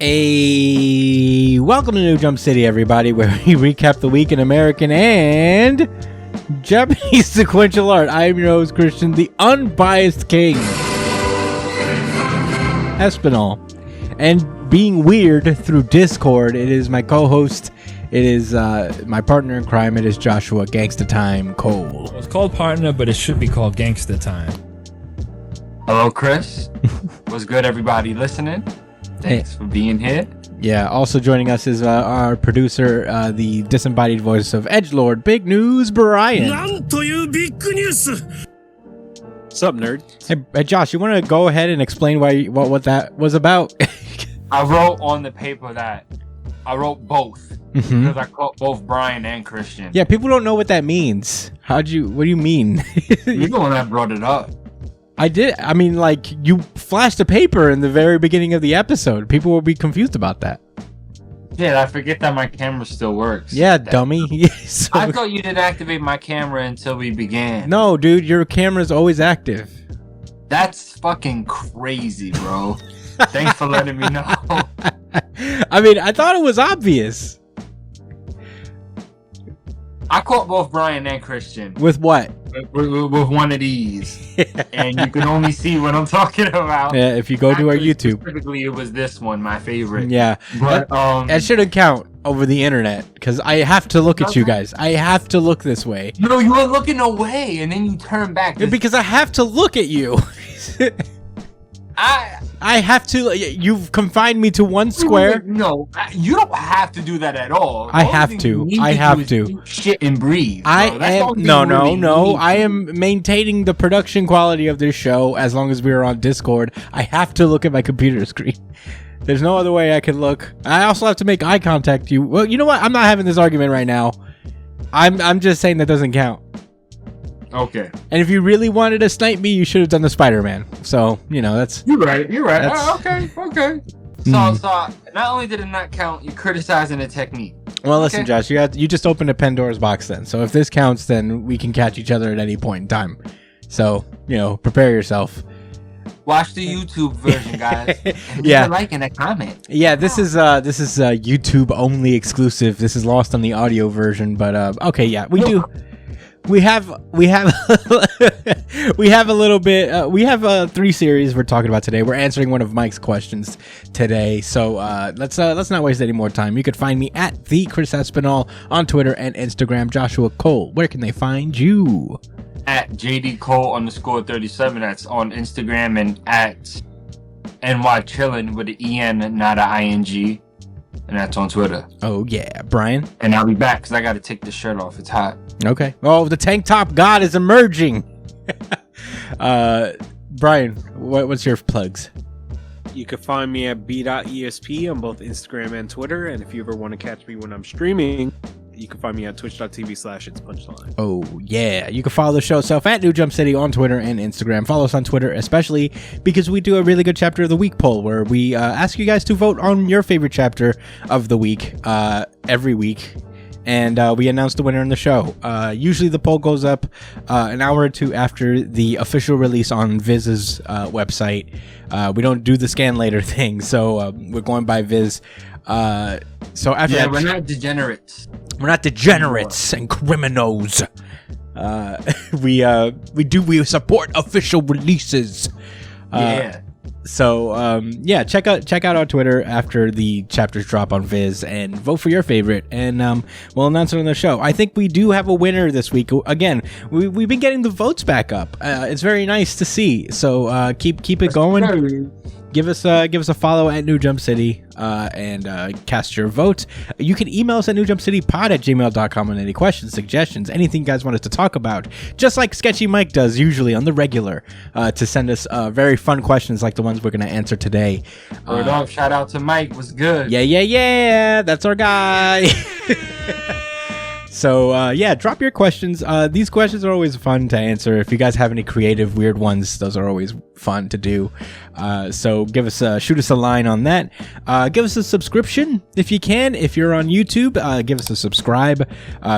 Welcome to New Jump City, everybody, where we recap the week in American and Japanese sequential art. I am your host, Christian, the unbiased king, Espinal. And being weird through Discord, it is my co-host, it is my partner in crime, it is Joshua Gangsta Time Cole. Well, it's called partner, but it should be called Gangsta Time. Hello, Chris. What's good, everybody listening? Thanks for being here. Yeah, also joining us is our producer, the disembodied voice of Edgelord, Big News Brian. What's up, nerd? Hey, Josh, you want to go ahead and explain what that was about? I wrote on the paper that I wrote both because I caught both Brian and Christian. Yeah, people don't know what that means. What do you mean? You're the one that brought it up. I did. I mean, like, you flashed a paper in the very beginning of the episode. People will be confused about that. Yeah, I forget that my camera still works. Yeah, dummy. So, I thought you didn't activate my camera until we began. No, dude, your camera's always active. That's fucking crazy, bro. Thanks for letting me know. I mean, I thought it was obvious. I caught both Brian and Christian. With what? With one of these. And you can only see what I'm talking about. Yeah, if you go to our YouTube. Specifically, it was this one, my favorite. Yeah. But that shouldn't count over the internet, because I have to look at you guys. I have to look this way. No, you were looking away, and then you turn back. Because I have to look at you. I have to. You've confined me to one square. No, you don't have to do that at all. I have to. I have to. Shit and breathe. I am no. I am maintaining the production quality of this show as long as we are on Discord. I have to look at my computer screen. There's no other way I can look. I also have to make eye contact. Well, you know what? I'm not having this argument right now. I'm just saying that doesn't count. Okay. And if you really wanted to snipe me, you should have done the Spider-Man. So, that's... You're right. Okay. So not only did it not count, you're criticizing the technique. Well, listen, Josh, you just opened a Pandora's box then. So if this counts, then we can catch each other at any point in time. So, prepare yourself. Watch the YouTube version, guys. And leave a like and a comment. Yeah, this is YouTube only exclusive. This is lost on the audio version, but okay, yeah, we do. We have we have a little bit. We have 3 series we're talking about today. We're answering one of Mike's questions today, so let's not waste any more time. You can find me at the Chris Espinal on Twitter and Instagram. Joshua Cole, where can they find you? At JDCole_37. That's on Instagram, and at NYChillin with an EN, not an ING. And that's on Twitter. Oh, yeah. Brian? And I'll be back because I got to take the shirt off. It's hot. Okay. Oh, the tank top god is emerging. Brian, what's your plugs? You can find me at b.esp on both Instagram and Twitter. And if you ever want to catch me when I'm streaming, you can find me at twitch.tv/itspunchline. Oh, yeah. You can follow the show itself at New Jump City on Twitter and Instagram. Follow us on Twitter, especially because we do a really good chapter of the week poll where we ask you guys to vote on your favorite chapter of the week every week. And we announce the winner in the show. Usually the poll goes up an hour or two after the official release on Viz's website. We don't do the scan later thing, so we're going by Viz. So after that, we're not degenerates. We're not degenerates and criminals. We support official releases. So check out our Twitter after the chapters drop on Viz and vote for your favorite, and we'll announce it on the show. I think we do have a winner this week. Again, we've been getting the votes back up. It's very nice to see. So keep it going. Give us a follow at New Jump City and cast your vote. You can email us at newjumpcitypod@gmail.com on any questions, suggestions, anything you guys want us to talk about, just like Sketchy Mike does usually on the regular, to send us very fun questions like the ones we're going to answer today. Word up, shout out to Mike. What's good? Yeah. That's our guy. So, drop your questions. These questions are always fun to answer. If you guys have any creative, weird ones, those are always fun to do. So shoot us a line on that. Give us a subscription if you can. If you're on YouTube, give us a subscribe,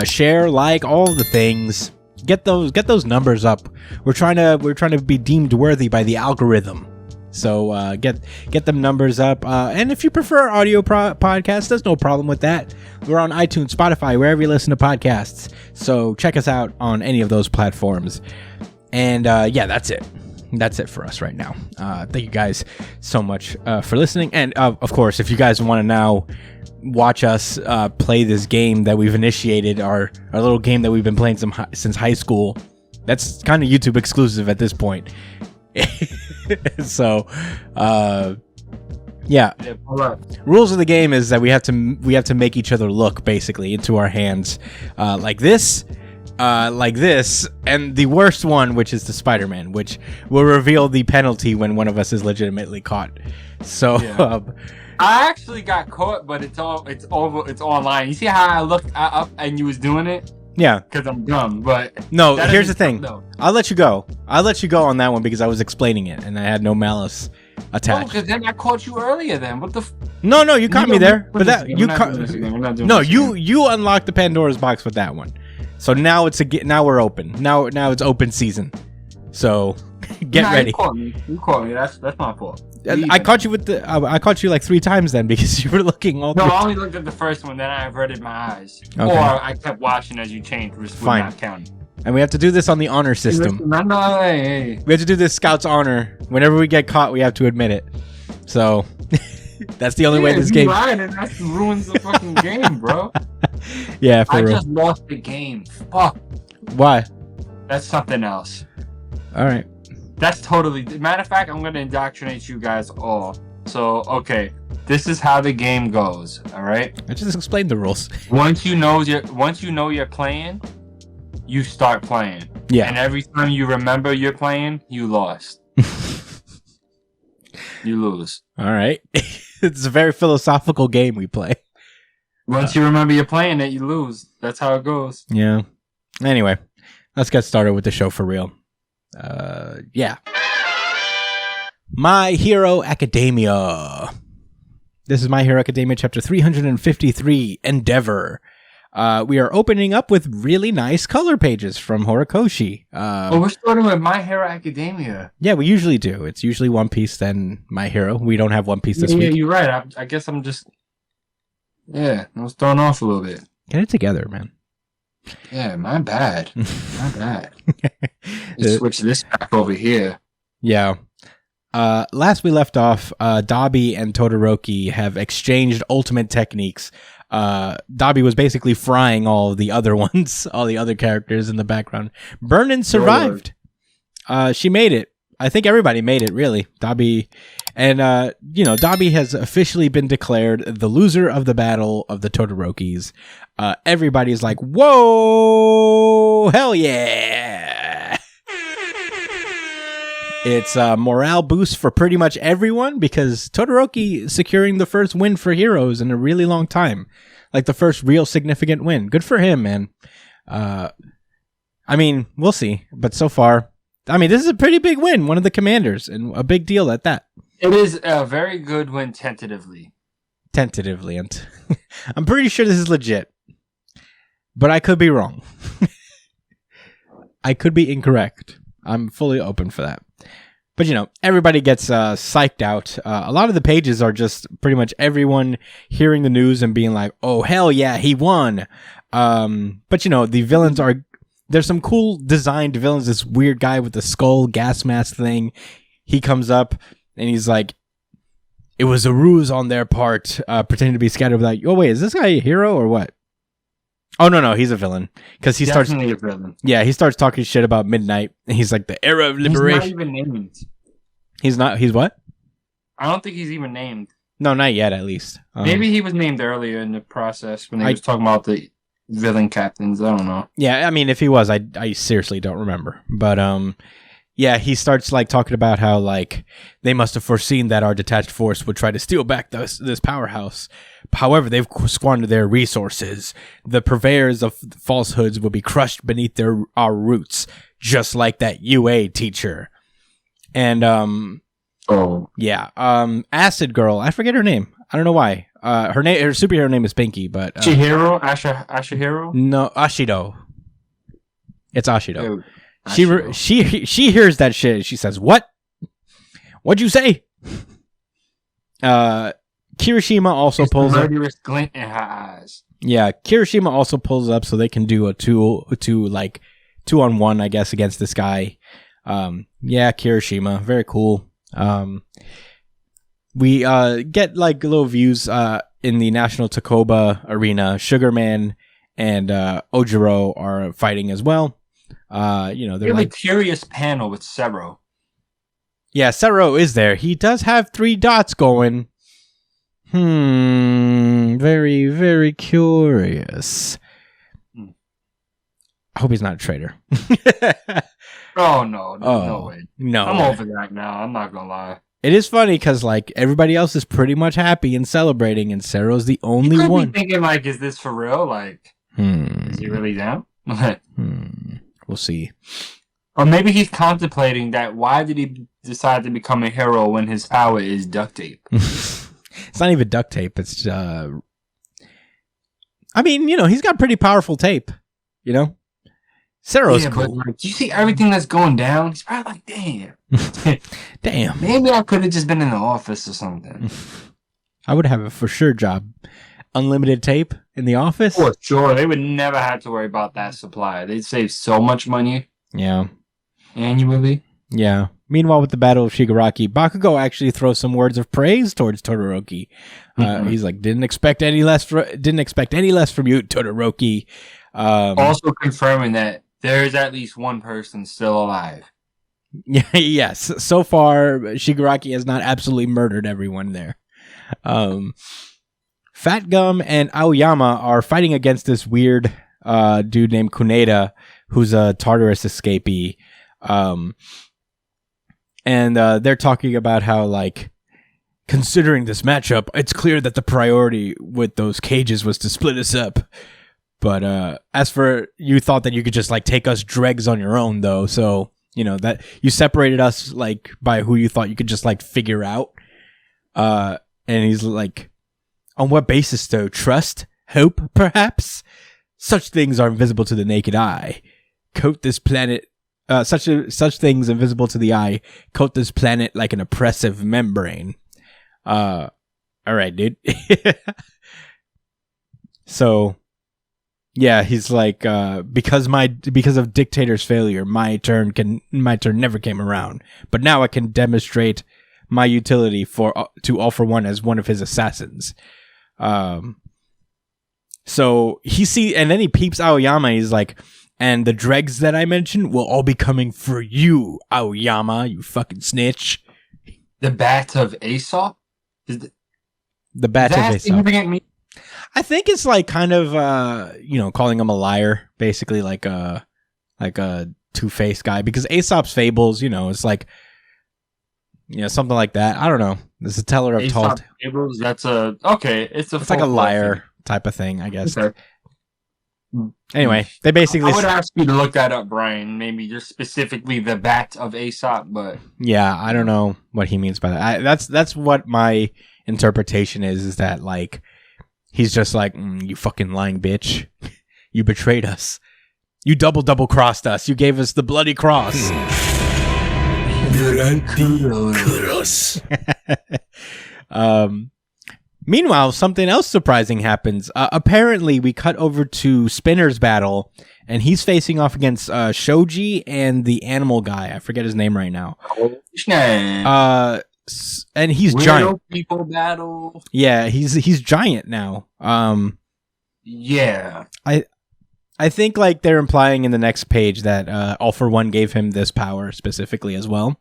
share, like, all the things. Get those numbers up. We're trying to be deemed worthy by the algorithm. So get them numbers up. And if you prefer audio podcasts, there's no problem with that. We're on iTunes, Spotify, wherever you listen to podcasts. So check us out on any of those platforms. And that's it. That's it for us right now. Thank you guys so much for listening. And of course, if you guys want to now watch us play this game that we've initiated, our little game that we've been playing since high school, that's kind of YouTube exclusive at this point. So rules of the game is that we have to make each other look basically into our hands like this, and the worst one, which is the Spider-Man, which will reveal the penalty when one of us is legitimately caught. So I actually got caught, but it's online. You see how I looked up and you was doing it? Yeah, because I'm dumb. But no, here's the thing. I'll let you go on that one because I was explaining it and I had no malice attached. Oh, because then I caught you earlier. Then what the? No, you caught me there. But that you caught. No, you unlocked the Pandora's box with that one. So now now we're open. Now it's open season. So get ready. You caught me. That's my fault. I caught you I caught you like 3 times then because you were looking all. No, I only looked at the first one. Then I averted my eyes, or I kept watching as you changed, which would not count. And we have to do this on the honor system. We have to do this Scout's honor. Whenever we get caught, we have to admit it. So that's the only way this game. Right, and that ruins the fucking game, bro. Yeah, for real. I just lost the game. Fuck. Why? That's something else. All right. That's totally. Matter of fact, I'm gonna indoctrinate you guys all. So, okay, this is how the game goes. All right. I just explained the rules. Once you know you're playing, you start playing. Yeah. And every time you remember you're playing, you lost. You lose. All right. It's a very philosophical game we play. Once you remember you're playing it, you lose. That's how it goes. Yeah. Anyway, let's get started with the show for real. My Hero Academia. This is My Hero Academia chapter 353, Endeavor. We are opening up with really nice color pages from Horikoshi. We're starting with My Hero Academia. Yeah, we usually do. It's usually One Piece, then My Hero. We don't have One Piece this week. Yeah, you're right. I guess I'm just... Yeah, I was thrown off a little bit. Get it together, man. Yeah, my bad. My bad. Let's switch this back over here. Yeah. Last we left off, Dabi and Todoroki have exchanged ultimate techniques. Dabi was basically frying all the other ones, all the other characters in the background. Burnin survived. She made it. I think everybody made it, really. Dabi, and Dabi has officially been declared the loser of the battle of the Todorokis. Everybody's like, "Whoa, hell yeah!" It's a morale boost for pretty much everyone because Todoroki securing the first win for heroes in a really long time. Like the first real significant win. Good for him, man. I mean, we'll see. But so far, I mean, this is a pretty big win. One of the commanders and a big deal at that. It is a very good win tentatively. Tentatively. And I'm pretty sure this is legit. But I could be wrong. I could be incorrect. I'm fully open for that. But, everybody gets psyched out. A lot of the pages are just pretty much everyone hearing the news and being like, oh, hell yeah, he won. But, the villains are... There's some cool designed villains. This weird guy with the skull gas mask thing. He comes up and he's like, it was a ruse on their part, pretending to be scattered. Like, oh, wait, is this guy a hero or what? Oh, no, he's a villain. Because he Definitely a villain. Yeah, he starts talking shit about Midnight. And he's like, the era of liberation. He's not even named. He's what? I don't think he's even named. No, not yet, at least. Maybe he was named earlier in the process when they was talking about the villain captains. I don't know. Yeah, I mean, if he was, I seriously don't remember. But, yeah, he starts, like, talking about how, like, they must have foreseen that our detached force would try to steal back this powerhouse. However, they've squandered their resources. The purveyors of falsehoods will be crushed beneath our roots, just like that UA teacher. And, Acid Girl, I forget her name. I don't know why. Her superhero name is Pinky, but... Chihiro? Ashihiro? No, Ashido. It's Ashido. Oh, She hears that shit and she says, what? What'd you say? Kirishima also pulls up. Murderous glint in her eyes. Yeah, Kirishima also pulls up so they can do a 2-on-1, I guess, against this guy. Yeah, Kirishima, very cool. We get like little views in the National Takoba Arena. Sugarman and Ojiro are fighting as well. They're Really curious panel with Sero. Yeah, Sero is there. He does have 3 dots going. Very, very curious. I hope he's not a traitor. Oh, no way. No. I'm over that now. I'm not gonna lie. It is funny because like everybody else is pretty much happy and celebrating, and Sero's the only You could one. be thinking like, is this for real? Like, is he really down? We'll see. Or maybe he's contemplating that. Why did he decide to become a hero when his power is duct tape? It's not even duct tape. It's I mean, he's got pretty powerful tape. Sero's cool. But do you see everything that's going down? He's probably like, damn. Damn. Maybe I could have just been in the office or something. I would have a for sure job. Unlimited tape in the office? For sure. They would never have to worry about that supply. They'd save so much money. Yeah. Annually. Yeah. Meanwhile, with the Battle of Shigaraki, Bakugo actually throws some words of praise towards Todoroki. He's like, didn't expect any less from you, Todoroki. Also confirming that there is at least one person still alive. Yes. So far, Shigaraki has not absolutely murdered everyone there. Fat Gum and Aoyama are fighting against this weird dude named Kuneda, who's a Tartarus escapee. And they're talking about how, like, considering this matchup, it's clear that the priority with those cages was to split us up. But as for, you thought that you could just, like, take us dregs on your own, though. So, that you separated us, like, by who you thought you could just, like, figure out. And he's like, on what basis, though? Trust? Hope, perhaps? Such things are invisible to the naked eye. Coat this planet... Such things invisible to the eye coat this planet like an oppressive membrane. All right, dude. So, yeah, he's like, because of Dictator's failure, my turn never came around. But now I can demonstrate my utility to All for One as one of his assassins. So and then he peeps Aoyama. He's like, and the dregs that I mentioned will all be coming for you, Aoyama, you fucking snitch. The Bat of Aesop? The Bat of Aesop. I think it's like kind of, calling him a liar, basically like a two-faced guy. Because Aesop's fables, it's like, something like that. I don't know. This is a teller of tall tales. Fables, it's like a liar type of thing, I guess. Okay. Anyway, they basically... I would ask you to look that up, Brian. Maybe just specifically the Bat of Aesop, but... Yeah, I don't know what he means by that. That's what my interpretation is that, like, he's just like, you fucking lying bitch. You betrayed us. You double-crossed us. You gave us the bloody cross. Meanwhile, something else surprising happens. Apparently, we cut over to Spinner's battle, and he's facing off against Shoji and the animal guy. I forget his name right now. And he's giant. People battle. Yeah, he's giant now. Yeah. I think like they're implying in the next page that All for One gave him this power specifically as well.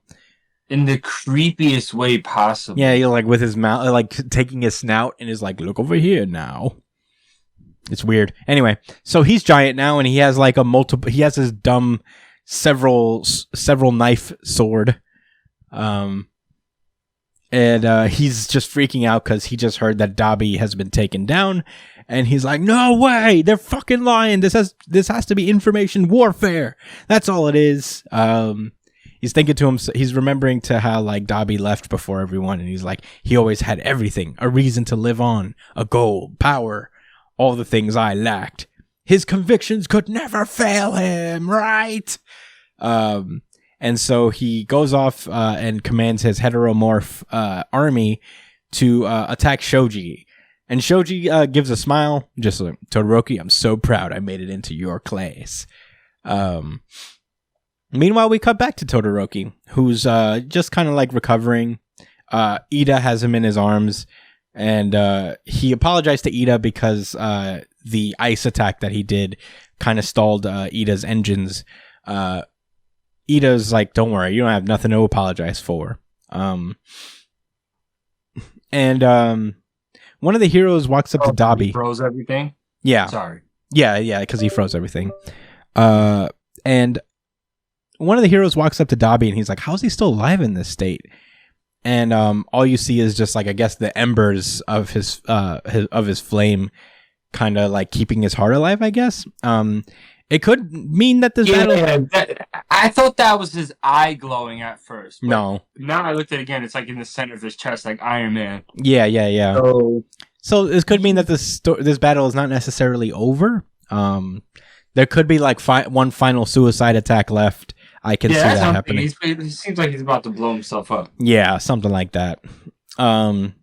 In the creepiest way possible. Yeah, you're like with his mouth, like taking his snout and is like, look over here now. It's weird. Anyway, so he's giant now and he has like he has his dumb several knife sword. And he's just freaking out because he just heard that Dabi has been taken down. And he's like, no way, they're fucking lying. This has to be information warfare. That's all it is. He's thinking to himself, he's remembering to how like Dabi left before everyone, and he's like, he always had everything, a reason to live on, a goal, power, all the things I lacked. His convictions could never fail him, right? And And so he goes off and commands his heteromorph army to attack Shoji. And Shoji gives a smile, just like, Todoroki, I'm so proud I made it into your class. Meanwhile, we cut back to Todoroki, who's just kind of like recovering. Ida has him in his arms, and he apologized to Ida because the ice attack that he did kind of stalled Ida's engines. Ida's like, don't worry, you don't have nothing to apologize for. And one of the heroes walks up to Dabi. He froze everything? Yeah. Sorry. Yeah, because he froze everything. And one of the heroes walks up to Dabi and he's like, how's he still alive in this state? And all you see is just like, I guess, the embers of his flame kind of like keeping his heart alive, I guess. It could mean that this battle... I thought that was his eye glowing at first. No. Now I looked at it again, it's like in the center of his chest, like Iron Man. Yeah. So this could mean that this battle is not necessarily over. There could be like one final suicide attack left. I can see that happening. He seems like he's about to blow himself up. Yeah, something like that. And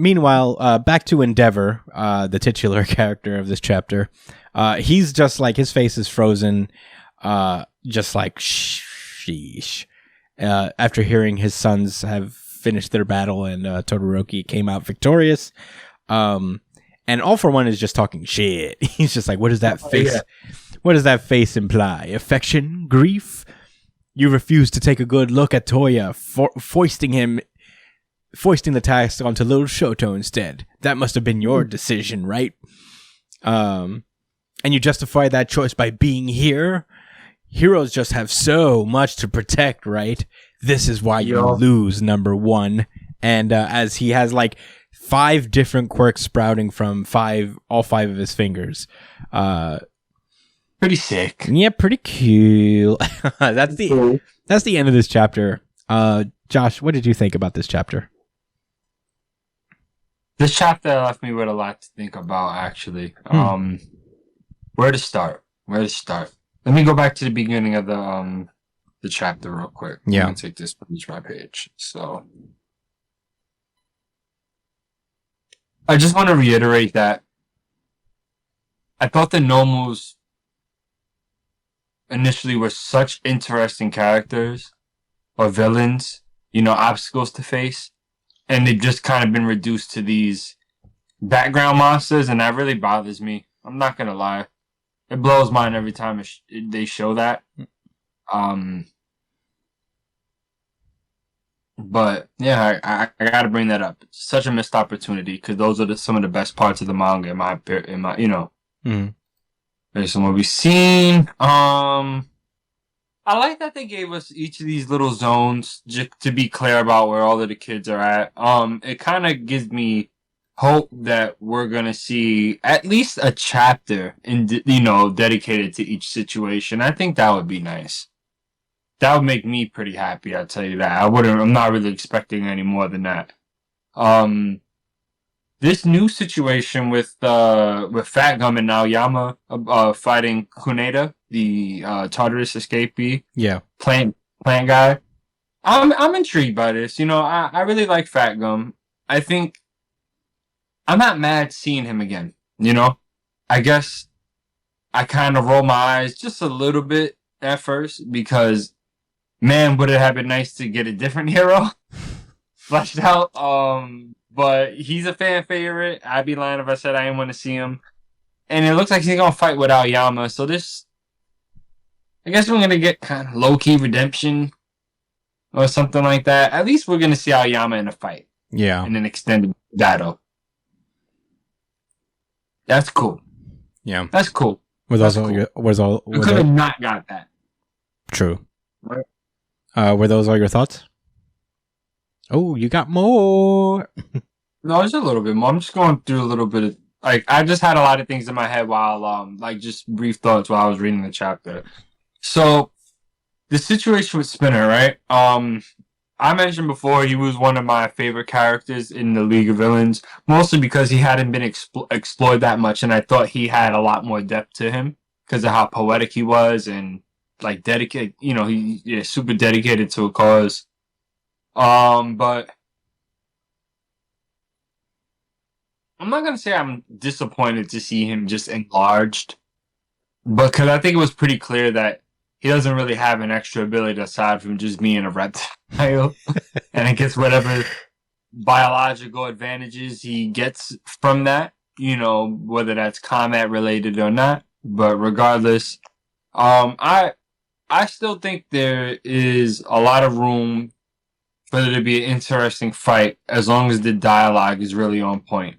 meanwhile, back to Endeavor, the titular character of this chapter. He's just like, his face is frozen, just like sheesh. After hearing his sons have finished their battle and Todoroki came out victorious. And All For One is just talking shit. He's just like, what does that face? Yeah. What does that face imply? Affection? Grief? You refuse to take a good look at Toya, foisting the task onto little Shoto instead. That must have been your decision, right? And you justify that choice by being here? Heroes just have so much to protect, right? This is why you lose, number one. And as he has like 5 different quirks sprouting from all 5 of his fingers. Pretty sick. Yeah, pretty cool. That's the end of this chapter. Josh, what did you think about this chapter? This chapter left me with a lot to think about, actually. Where to start? Let me go back to the beginning of the chapter real quick. Yeah. I'm gonna take this page by page. So I just want to reiterate that I thought the Nomus initially were such interesting characters or villains, obstacles to face, and they've just kind of been reduced to these background monsters, and that really bothers me. I'm not gonna lie. It blows mine every time they show that. But yeah, I gotta bring that up. It's such a missed opportunity because those are some of the best parts of the manga in my based on what we've seen. I like that they gave us each of these little zones just to be clear about where all of the kids are at. It kind of gives me hope that we're gonna see at least a chapter dedicated to each situation. I think that would be nice. That would make me pretty happy, I'll tell you that. I'm not really expecting any more than that. This new situation with Fat Gum and Naoyama fighting Kuneda, the Tartarus escapee, plant guy. I'm intrigued by this. I really like Fat Gum. I think I'm not mad seeing him again. I guess I kind of roll my eyes just a little bit at first because, man, would it have been nice to get a different hero fleshed out. But he's a fan favorite. I'd be lying if I said I didn't want to see him. And it looks like he's going to fight with Aoyama. So I guess we're going to get kind of low-key redemption or something like that. At least we're going to see Aoyama in a fight. Yeah. In an extended battle. That's cool. Yeah. That's cool. We could have not got that. True. Right. Were those all your thoughts? Oh, you got more. No, just a little bit more. I'm just going through a little bit of I just had a lot of things in my head while just brief thoughts while I was reading the chapter. So the situation with Spinner, right? I mentioned before he was one of my favorite characters in the League of Villains, mostly because he hadn't been explored that much, and I thought he had a lot more depth to him because of how poetic he was and like dedicated. You know, he's super dedicated to a cause. But I'm not gonna say I'm disappointed to see him just enlarged, but because I think it was pretty clear that he doesn't really have an extra ability aside from just being a reptile, and I guess whatever biological advantages he gets from that, you know, whether that's combat related or not. But regardless, I still think there is a lot of room for there to be an interesting fight as long as the dialogue is really on point.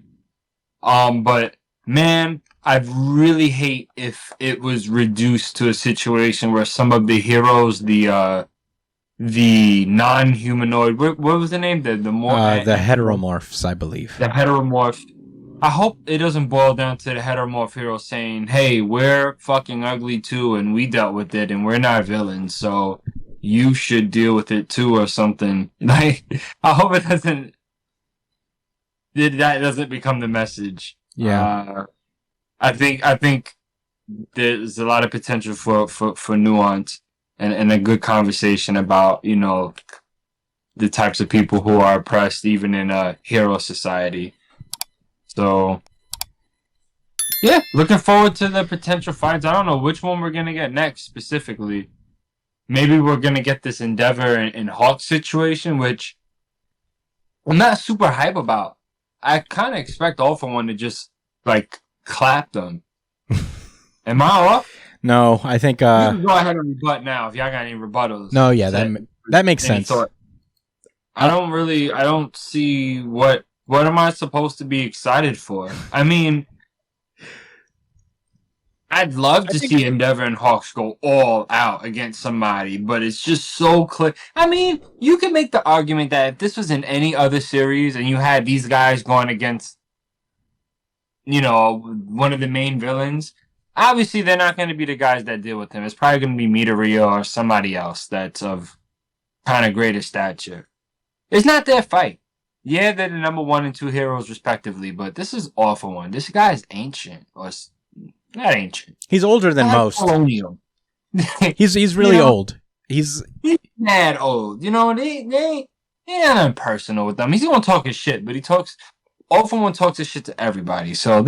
But man, I'd really hate if it was reduced to a situation where some of the heroes, the non-humanoid, what was the name? The heteromorphs, I believe. The heteromorph. I hope it doesn't boil down to the heteromorph hero saying, "Hey, we're fucking ugly too, and we dealt with it, and we're not villains, so you should deal with it too," or something. Like, I hope it doesn't. That doesn't become the message. Yeah. I think there's a lot of potential for nuance and a good conversation about, you know, the types of people who are oppressed even in a hero society. So yeah, looking forward to the potential fights. I don't know which one we're gonna get next specifically. Maybe we're gonna get this Endeavor and Hawk situation, which I'm not super hype about. I kind of expect All For One to just like clap them. Am I off? No, I think. You can go ahead and rebut now if y'all got any rebuttals. No, yeah, that makes sense. I don't see what am I supposed to be excited for. I mean, I'd love to see Endeavor and Hawks go all out against somebody, but it's just so clear. I mean, you can make the argument that if this was in any other series and you had these guys going against, you know, one of the main villains, obviously they're not going to be the guys that deal with him. It's probably going to be Midoriya or somebody else that's of kind of greater stature. It's not their fight. Yeah, they're the number 1 and 2 heroes respectively, but this is All For One. This guy's ancient, or not ancient. He's older than most. Colonial. He's really old. He's mad old. You know, they ain't nothing personal with them. He's gonna talk his shit, but All For One talks his shit to everybody. So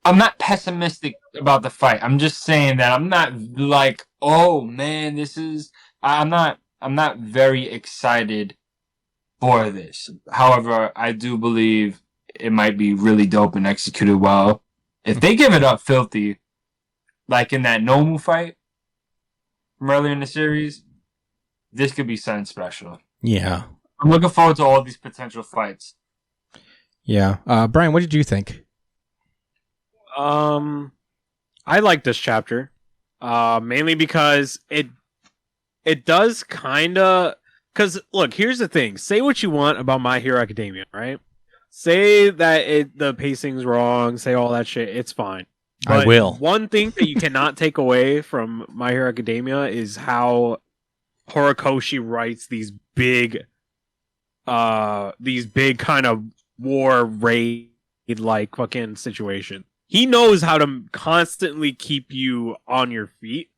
I'm not pessimistic about the fight. I'm just saying that I'm not like, oh man, I'm not very excited for this. However, I do believe it might be really dope and executed well. If they give it up filthy, like in that Nomu fight from earlier in the series, this could be something special. Yeah. I'm looking forward to all these potential fights. Yeah. Brian, what did you think? I like this chapter. Mainly because it does kind of... Because, look, here's the thing. Say what you want about My Hero Academia, right? Say that the pacing's wrong, say all that shit, it's fine. But I will. One thing that you cannot take away from My Hero Academia is how Horikoshi writes these big kind of war raid like fucking situation. He knows how to constantly keep you on your feet,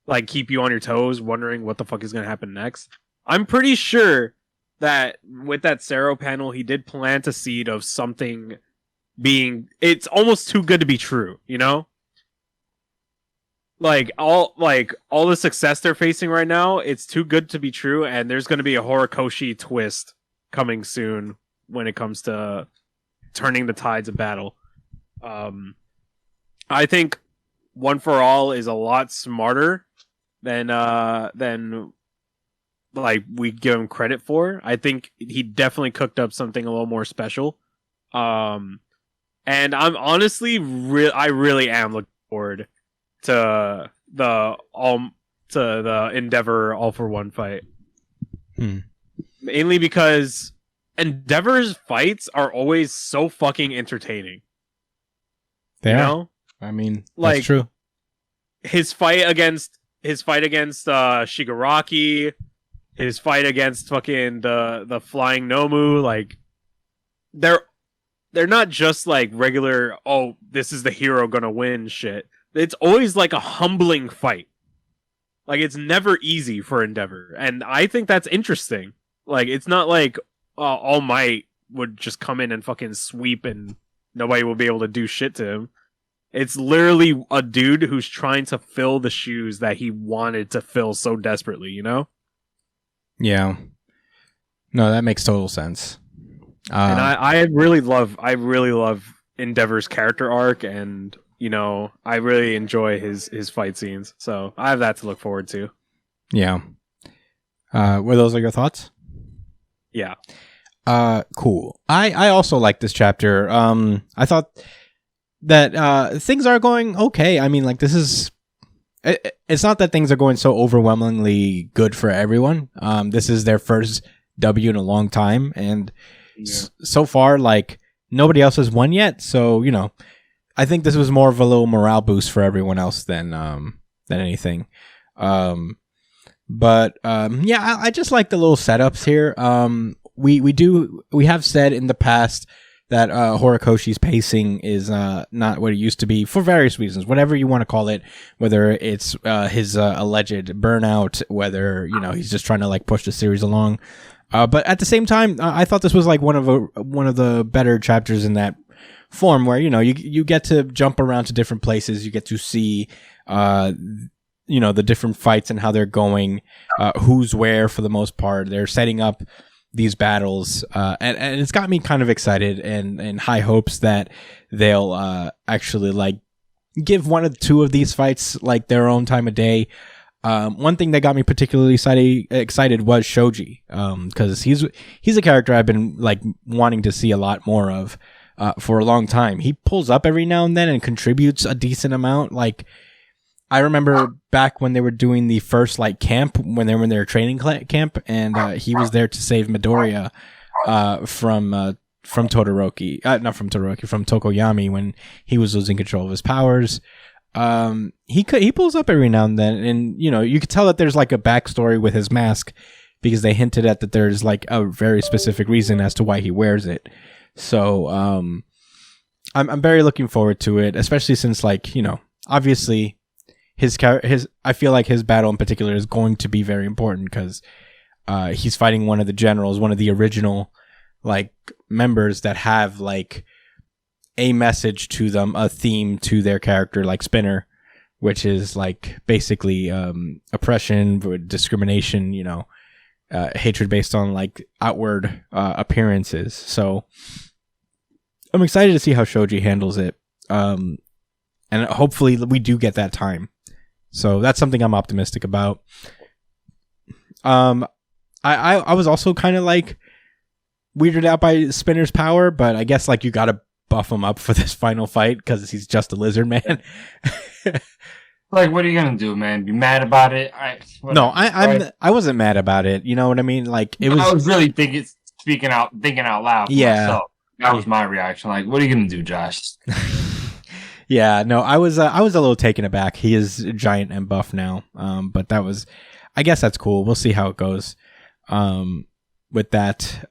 like keep you on your toes, wondering what the fuck is gonna happen next. I'm pretty sure that with that Sero panel, he did plant a seed of something being... It's almost too good to be true, you know? Like all the success they're facing right now, it's too good to be true, and there's going to be a Horikoshi twist coming soon when it comes to turning the tides of battle. I think One for All is a lot smarter than like we give him credit for. I think he definitely cooked up something a little more special. And I'm honestly I really am looking forward to the Endeavor All For One fight. Mainly because Endeavor's fights are always so fucking entertaining. They are. I mean, like, that's true. His fight against Shigaraki, his fight against fucking the flying Nomu, like they're not just like regular, oh, this is the hero gonna win shit. it's always like a humbling fight. Like, it's never easy for Endeavor, and I think that's interesting. Like, it's not like All Might would just come in and fucking sweep and nobody will be able to do shit to him. It's literally a dude who's trying to fill the shoes that he wanted to fill so desperately, you know? Yeah. No, that makes total sense. And I really love Endeavor's character arc, and you know, I really enjoy his fight scenes. So I have that to look forward to. Yeah. Were those your thoughts? Yeah. Cool. I also like this chapter. I thought that things are going okay. I mean, like, this is... It's not that things are going so overwhelmingly good for everyone. This is their first W in a long time, and so far, like, nobody else has won yet. So, you know, I think this was more of a little morale boost for everyone else than anything. Yeah, I just like the little setups here. We have said in the past that Horikoshi's pacing is not what it used to be for various reasons, whatever you want to call it, whether it's his alleged burnout, whether, you know, he's just trying to like push the series along. But at the same time, I thought this was like one of the better chapters in that form, where, you know, you get to jump around to different places, you get to see you know, the different fights and how they're going, who's where for the most part. They're setting up these battles, and it's got me kind of excited and high hopes that they'll actually like give one or two of these fights like their own time of day. One thing that got me particularly excited was Shoji, because he's a character I've been like wanting to see a lot more of for a long time. He pulls up every now and then and contributes a decent amount. Like, I remember back when they were doing the first like camp, when they were in their training camp, and he was there to save Midoriya from Todoroki, from Tokoyami, when he was losing control of his powers. He pulls up every now and then, and you know, you could tell that there's like a backstory with his mask, because they hinted at that there's like a very specific reason as to why he wears it. So I'm very looking forward to it, especially since, like, you know, obviously I feel like his battle in particular is going to be very important, because he's fighting one of the generals, one of the original like members that have like a message to them, a theme to their character, like Spinner, which is like basically oppression, discrimination, you know, hatred based on like outward appearances. So I'm excited to see how Shoji handles it, and hopefully we do get that time. So that's something I'm optimistic about. I was also kind of like weirded out by Spinner's power, but I guess like you gotta buff him up for this final fight because he's just a lizard man. Like, what are you gonna do, man? Be mad about it? I wasn't mad about it. You know what I mean? Like, it was. I was really thinking out loud. Yeah, myself. That was my reaction. Like, what are you gonna do, Josh? Yeah, no, I was a little taken aback. He is giant and buff now, but I guess that's cool. We'll see how it goes with that.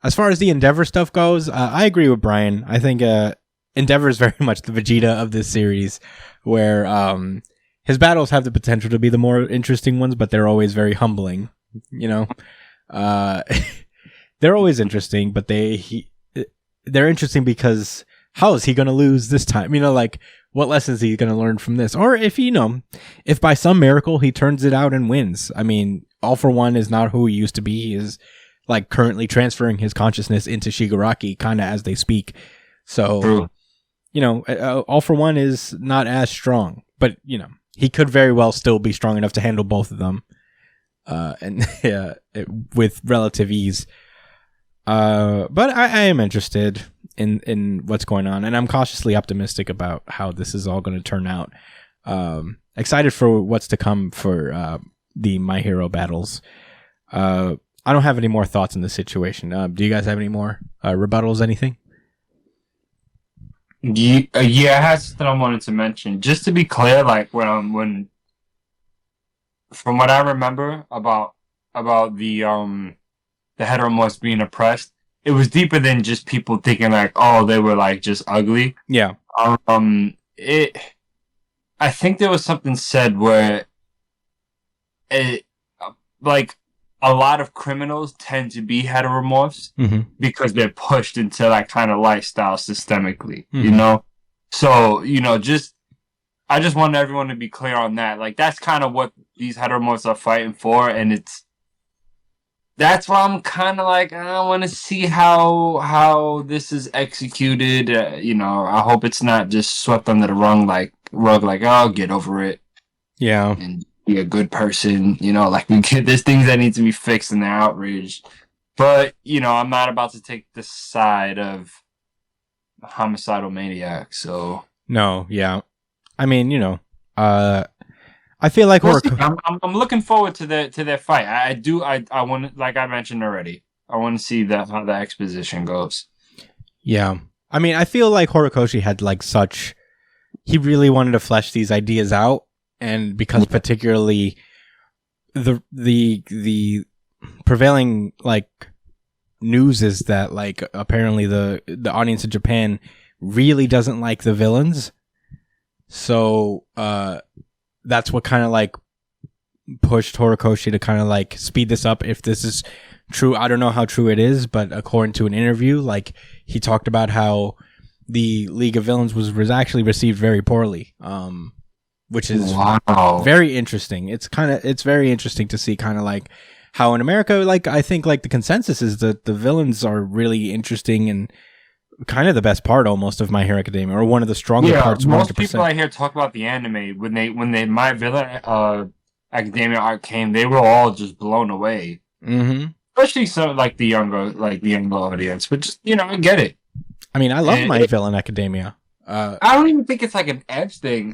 As far as the Endeavor stuff goes, I agree with Brian. I think Endeavor is very much the Vegeta of this series, where his battles have the potential to be the more interesting ones, but they're always very humbling. You know, they're always interesting, but they're interesting because how is he going to lose this time? You know, like, what lessons is he going to learn from this? Or if by some miracle he turns it out and wins. I mean, All For One is not who he used to be. He is like currently transferring his consciousness into Shigaraki kind of as they speak. So, True. You know, All For One is not as strong, but you know, he could very well still be strong enough to handle both of them. With relative ease. But I am interested in what's going on, and I'm cautiously optimistic about how this is all going to turn out. Excited for what's to come for the My Hero battles. I don't have any more thoughts in this situation. Do you guys have any more rebuttals? Anything? Yeah, I had something I wanted to mention. Just to be clear, like when from what I remember about the heteros being oppressed, it was deeper than just people thinking like, oh, they were like just ugly. Yeah. I think there was something said where like a lot of criminals tend to be heteromorphs because they're pushed into that kind of lifestyle systemically, you know? So, I just want everyone to be clear on that. Like, that's kind of what these heteromorphs are fighting for, and that's why I'm kind of like, I want to see how this is executed. I hope it's not just swept under the rug, like, oh, get over it. Yeah. And be a good person, like there's things that need to be fixed and they're outraged. But, I'm not about to take the side of a homicidal maniac, so. No, yeah. I mean, I feel like I'm looking forward to their fight. I want, like I mentioned already, I want to see how the exposition goes. Yeah. I mean, I feel like Horikoshi had he really wanted to flesh these ideas out, and because particularly the prevailing news is that apparently the audience in Japan really doesn't like the villains. So that's what kind of pushed Horikoshi to kind of speed this up. If this is true, I don't know how true it is, but according to an interview, he talked about how the League of Villains was actually received very poorly, which is very interesting. It's very interesting to see kind of how in America, I think the consensus is that the villains are really interesting and kind of the best part almost of My Hero Academia, or one of the stronger parts. 100%. Most people I hear talk about the anime when they My Hero Academia arc came, they were all just blown away. Especially some the younger audience, but just I get it. I mean, I love My Villain Academia. I don't even think it's an edge thing.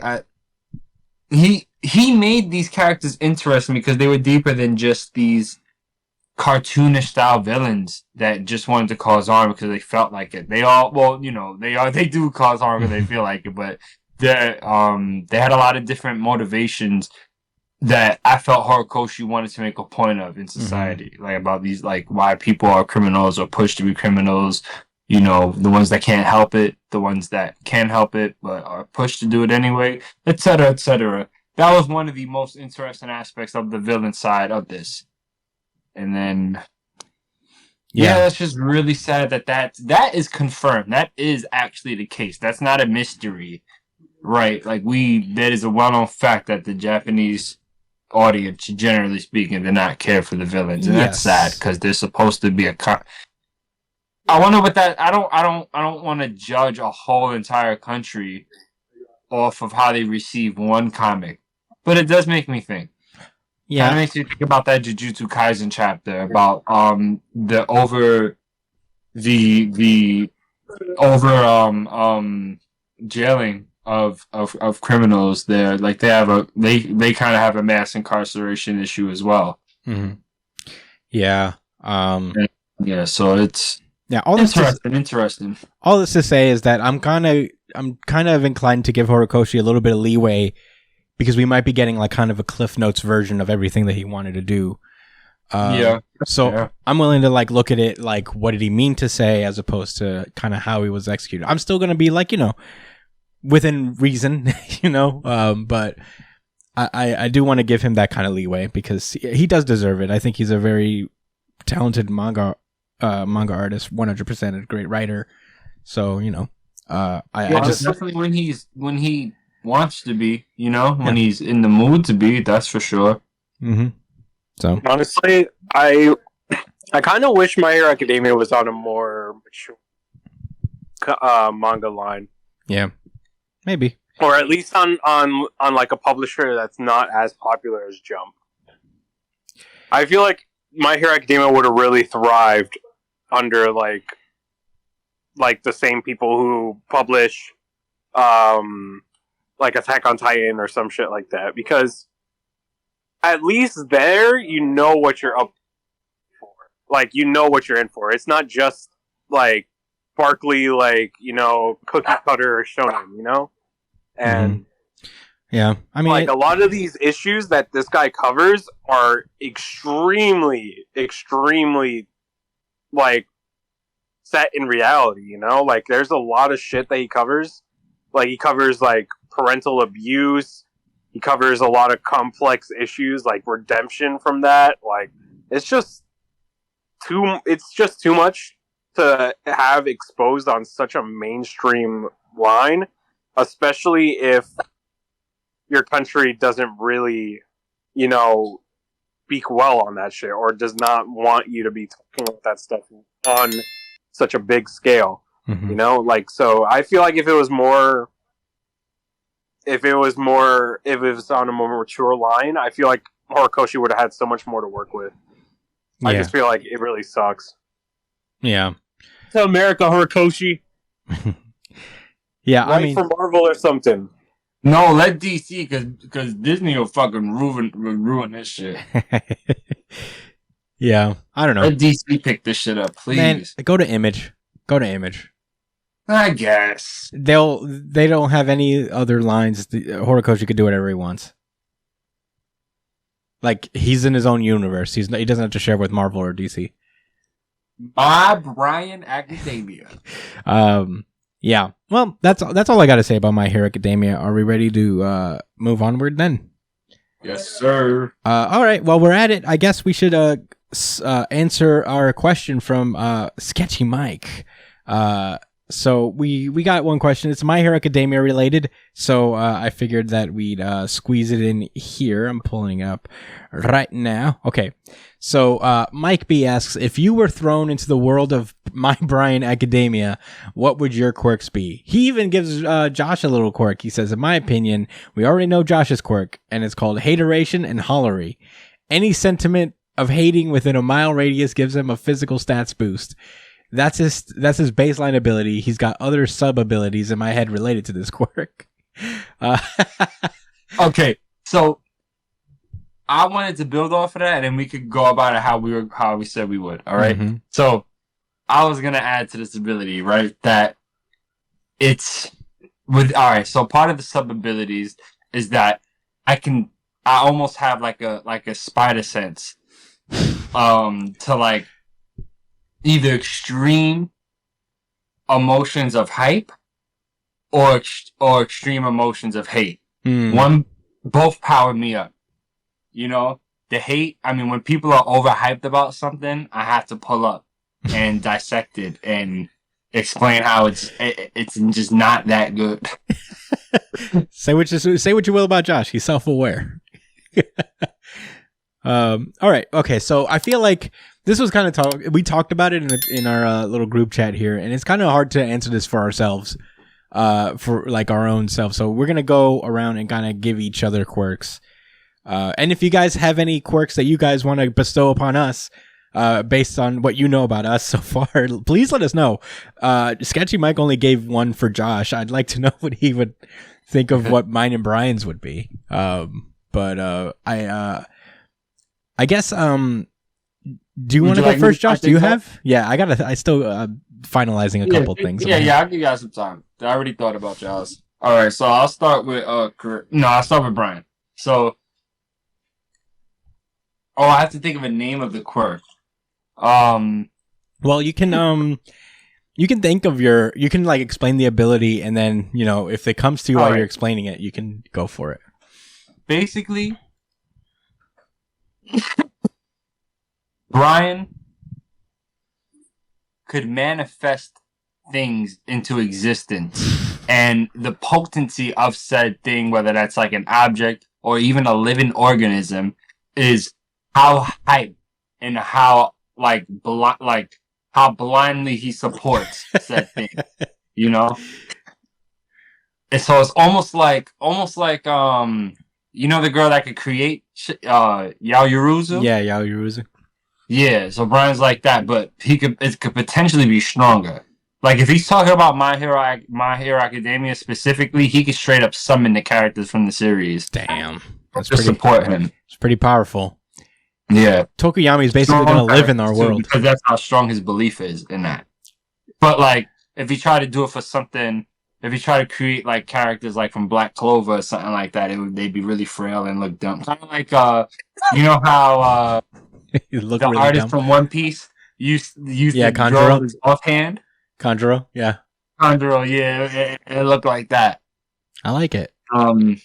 He made these characters interesting because they were deeper than just these cartoonish style villains that just wanted to cause harm because they felt like it. They all, they do cause harm because they feel like it, but they had a lot of different motivations that I felt Horikoshi wanted to make a point of in society, about these, why people are criminals or pushed to be criminals. The ones that can't help it, the ones that can help it but are pushed to do it anyway, etc., etc. That was one of the most interesting aspects of the villain side of this. And then, that's just really sad that is confirmed. That is actually the case. That's not a mystery, right? That is a well-known fact that the Japanese audience, generally speaking, do not care for the villains, and that's sad because they're supposed to be I wonder what that. I don't want to judge a whole entire country off of how they receive one comic, but it does make me think. Yeah, it makes you think about that Jujutsu Kaisen chapter about jailing of criminals. There, they kind of have a mass incarceration issue as well. Yeah. So it's. Yeah, interesting. All this to say is that I'm kind of inclined to give Horikoshi a little bit of leeway because we might be getting kind of a Cliff Notes version of everything that he wanted to do. So I'm willing to look at it what did he mean to say as opposed to kind of how he was executed. I'm still gonna be within reason, but I do want to give him that kind of leeway because he does deserve it. I think he's a very talented manga artist, 100%, a great writer. So I just definitely when he wants to be, when he's in the mood to be, that's for sure. So honestly, I kind of wish My Hero Academia was on a more mature manga line. Yeah, maybe, or at least on a publisher that's not as popular as Jump. I feel like My Hero Academia would have really thrived under the same people who publish Attack on Titan or some shit like that, because at least there what you're up for. What you're in for. It's not just sparkly cookie cutter shonen, and yeah, I mean a lot of these issues that this guy covers are extremely set in reality, there's a lot of shit that he covers Like, he covers, like, parental abuse. He covers a lot of complex issues, like redemption from that. Like, it's just too much to have exposed on such a mainstream line, especially if your country doesn't really, speak well on that shit, or does not want you to be talking about that stuff on such a big scale. Mm-hmm. So I feel like if it was on a more mature line, I feel like Horikoshi would have had so much more to work with. Yeah. I just feel like it really sucks. Yeah. To America, Horikoshi. Yeah, Write I mean, for Marvel or something. No, let DC, because Disney will fucking ruin this shit. Yeah, I don't know. Let DC pick this shit up, please. Man, go to Image. I guess They don't have any other lines. Horikoshi could do whatever he wants. Like, he's in his own universe. He doesn't have to share with Marvel or DC. Brian Academia. Yeah. Well, that's all I got to say about My Hero Academia. Are we ready to move onward then? Yes, sir. All right. Well, we're at it. I guess we should answer our question from Sketchy Mike. So we got one question. It's My Hero Academia related. So I figured that we'd squeeze it in here. I'm pulling it up right now. Okay. So Mike B asks, if you were thrown into the world of My Brian Academia, what would your quirks be? He even gives Josh a little quirk. He says, in my opinion, we already know Josh's quirk, and it's called hateration and hollery. Any sentiment of hating within a mile radius gives him a physical stats boost. That's his baseline ability. He's got other sub abilities in my head related to this quirk. Okay, so I wanted to build off of that, and then we could go about it how we said we would. All right. Mm-hmm. So I was gonna add to this ability, right? That it's with all right. So part of the sub abilities is that I almost have like a spider sense, to like either extreme emotions of hype or extreme emotions of hate. Both power me up. The hate, I mean, when people are overhyped about something, I have to pull up and dissect it and explain how it's just not that good. Say what you will about Josh. He's self-aware. All right. Okay. So I feel like this was kind of we talked about it in our little group chat here, and it's kind of hard to answer this for ourselves, for like our own self. So we're gonna go around and kind of give each other quirks. And if you guys have any quirks that you guys want to bestow upon us, based on what you know about us so far, please let us know. Sketchy Mike only gave one for Josh. I'd like to know what he would think of what mine and Brian's would be. But I guess, do you want to go first, Josh? Do you have? Yeah, I still finalizing a couple things. Yeah, I'll give you guys some time. I already thought about Josh. All right, so I'll start with I'll start with Brian. So, I have to think of a name of the quirk. Well, you can think of you can like explain the ability, and then if it comes to you while you're explaining it, you can go for it. Basically, Brian could manifest things into existence, and the potency of said thing, whether that's like an object or even a living organism, is how hype and how how blindly he supports said thing, And so it's almost like the girl that could create Yaoyuruzu? Yeah, Yaoyuruzu. Yeah, so Brian's like that, but it could potentially be stronger. Like, if he's talking about My Hero Academia specifically, he could straight up summon the characters from the series. Damn. That's to support him. It's pretty powerful. Yeah. Tokuyami is basically going to live in our world. Because that's how strong his belief is in that. But, like, if he tried to do it for something, if he tried to create, like, characters, like, from Black Clover or something like that, they'd be really frail and look dumb. Kind of like, how, the really artist dumb from One Piece used to draw his offhand? Kanjuro, yeah. Mitochondrial, yeah, it looked like that. I like it. Right.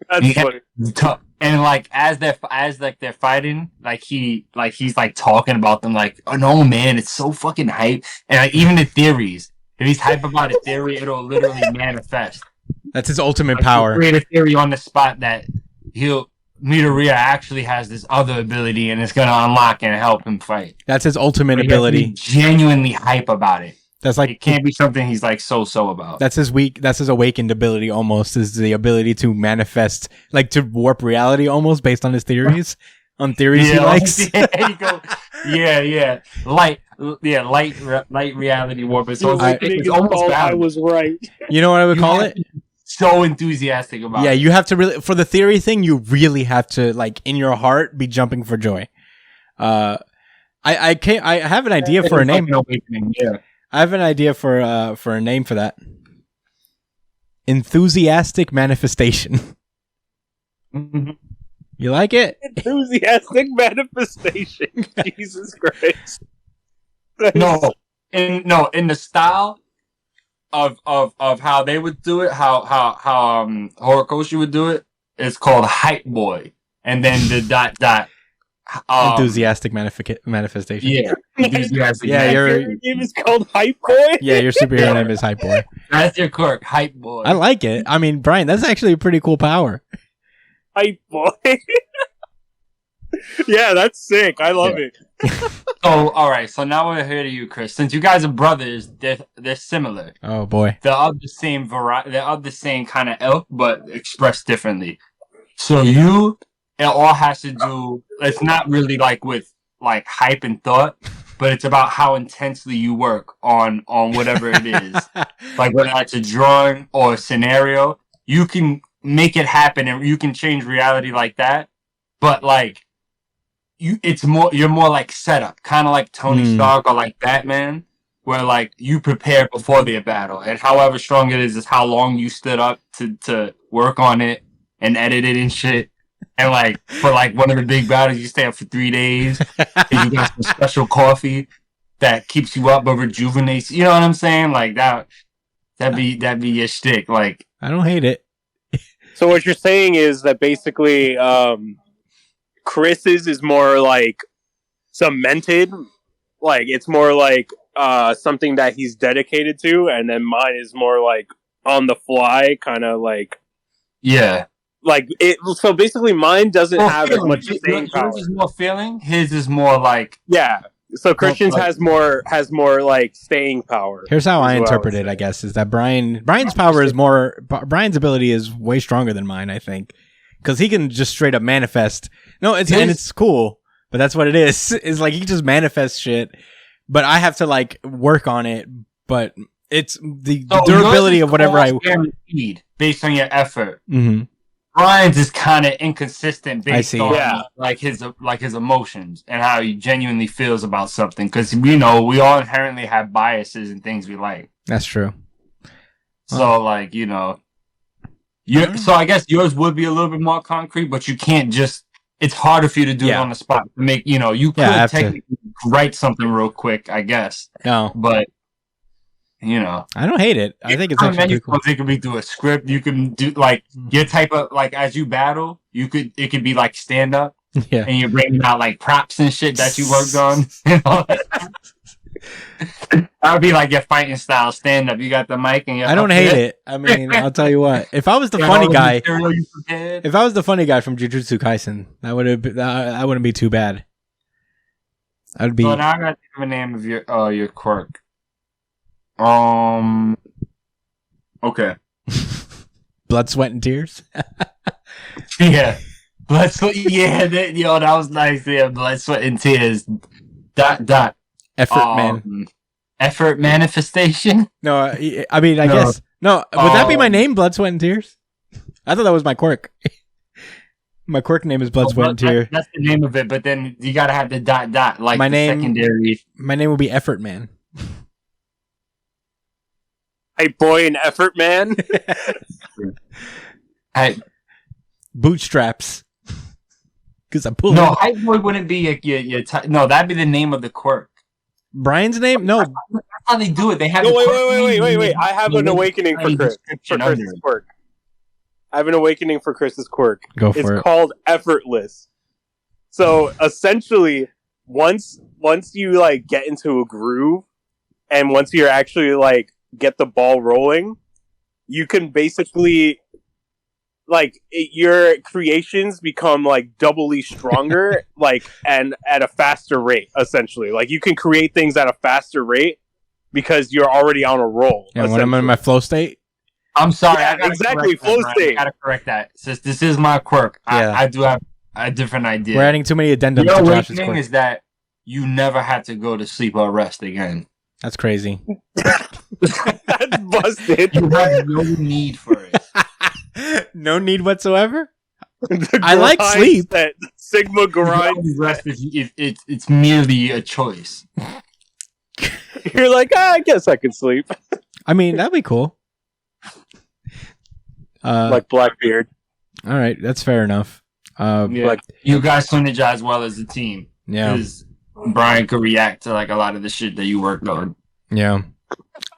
That's funny. And like as they're fighting, he's like talking about them like, oh no man, it's so fucking hype. And like even the theories, if he's hype about a theory, it'll literally manifest. That's his ultimate power. Create a theory on the spot that Midoriya actually has this other ability and it's gonna unlock and help him fight. That's his ultimate ability. Genuinely hype about it. That's like, it can't be something he's like so about. That's his awakened ability almost, is the ability to manifest, like to warp reality almost based on his theories. On theories he likes. Yeah. Light reality warp. So it's almost bad. I was right. You know what I would call it? So enthusiastic about it. Yeah, you have to really, for the theory thing, you really have to, like, in your heart, be jumping for joy. I have an idea for a name. Yeah. I have an idea for a name for that. Enthusiastic manifestation. Mm-hmm. You like it? Enthusiastic manifestation. Jesus Christ. No, in the style of how they would do it, how Horikoshi would do it, it's called hype boy, and then the ... enthusiastic manifestation. Yeah, enthusiastic. Yeah, your name is called Hype Boy. Yeah, your superhero name is Hype Boy. That's your quirk, Hype Boy. I like it. I mean, Brian, that's actually a pretty cool power. Hype Boy. Yeah, that's sick. I love it. So, all right. So now we're here to you, Chris. Since you guys are brothers, they're similar. Oh boy, they're of the same variety. They're of the same kind of ilk, but expressed differently. So it all has to do. It's not really like with like hype and thought, but it's about how intensely you work on whatever it is. Like whether it's a drawing or a scenario, you can make it happen and you can change reality like that. But like you're more like setup, kind of like Tony Stark or like Batman, where like you prepare before the battle, and however strong it is how long you stood up to work on it and edit it and shit. And like for like one of the big battles, you stay up for 3 days, and you got some special coffee that keeps you up but rejuvenates. You know what I'm saying? Like that'd be your shtick. Like I don't hate it. So what you're saying is that basically, Chris's is more like cemented, like it's more like something that he's dedicated to, and then mine is more like on the fly, kind of like like it. So basically, mine doesn't have as much staying power. Yours is more feeling. His is more like So Christian's has more like staying power. Here's how I interpret it. I guess is that Brian's power is more. Brian's ability is way stronger than mine. I think because he can just straight up manifest. No, it's cool, but that's what it is. It's like he just manifests shit, but I have to like work on it. But it's the durability of whatever I need based on your effort. Mm-hmm. Brian's is kind of inconsistent based on like his emotions and how he genuinely feels about something. Because we all inherently have biases and things we like. That's true. So like so I guess yours would be a little bit more concrete, but you can't just. It's harder for you to do it on the spot. To make you could technically write something real quick, I guess. No, but I don't hate it. I think it's actually cool. It could be through a script. You can do like your type of like as you battle. It could be like stand up, and you're bringing out like props and shit that you worked on. That would be like your fighting style stand up. You got the mic and I don't hate it. I mean, I'll tell you what. If I was the funny guy, if I was the funny guy from Jujutsu Kaisen, that wouldn't be too bad. I would be. So now I got to think of a name of your quirk. Okay. Blood, sweat, and tears. Yeah. Blood, sweat. Yeah. That was nice. Yeah. Blood, sweat, and tears. ... Effort man. Effort manifestation? No, I mean, I guess. No, would that be my name, Blood, Sweat, and Tears? I thought that was my quirk. My quirk name is Blood, Sweat, and Tears. That's the name of it, but then you gotta have the ... like my name, secondary. My name will be Effort Man. Hey, boy, an effort man. Bootstraps. Because I'm pulling. No, Hype Boy wouldn't be your no, that'd be the name of the quirk. Brian's name? No. That's how they do it. They have. No, wait. I have an awakening for Chris. For Chris's quirk. I have an awakening for Chris's quirk. Go for it. It's called effortless. So essentially, once you like get into a groove, and once you're actually like get the ball rolling, you can basically like your creations become like doubly stronger, like and at a faster rate. Essentially, like you can create things at a faster rate because you're already on a roll. Yeah, when I'm in my flow state. I'm sorry. Yeah, exactly. Flow state. I gotta correct that. Since this is my quirk, Yeah. I do have a different idea. We're adding too many addendums to Josh's quirk. Is that you never had to go to sleep or rest again. That's crazy. That's busted. You have no need for it. No need whatsoever? I like sleep. That Sigma grind. Rest it's merely a choice. You're like, I guess I could sleep. I mean, that'd be cool. Like Blackbeard. All right, that's fair enough. Like you guys synergize well as a team. Yeah. Because Brian could react to like a lot of the shit that you worked on. Yeah.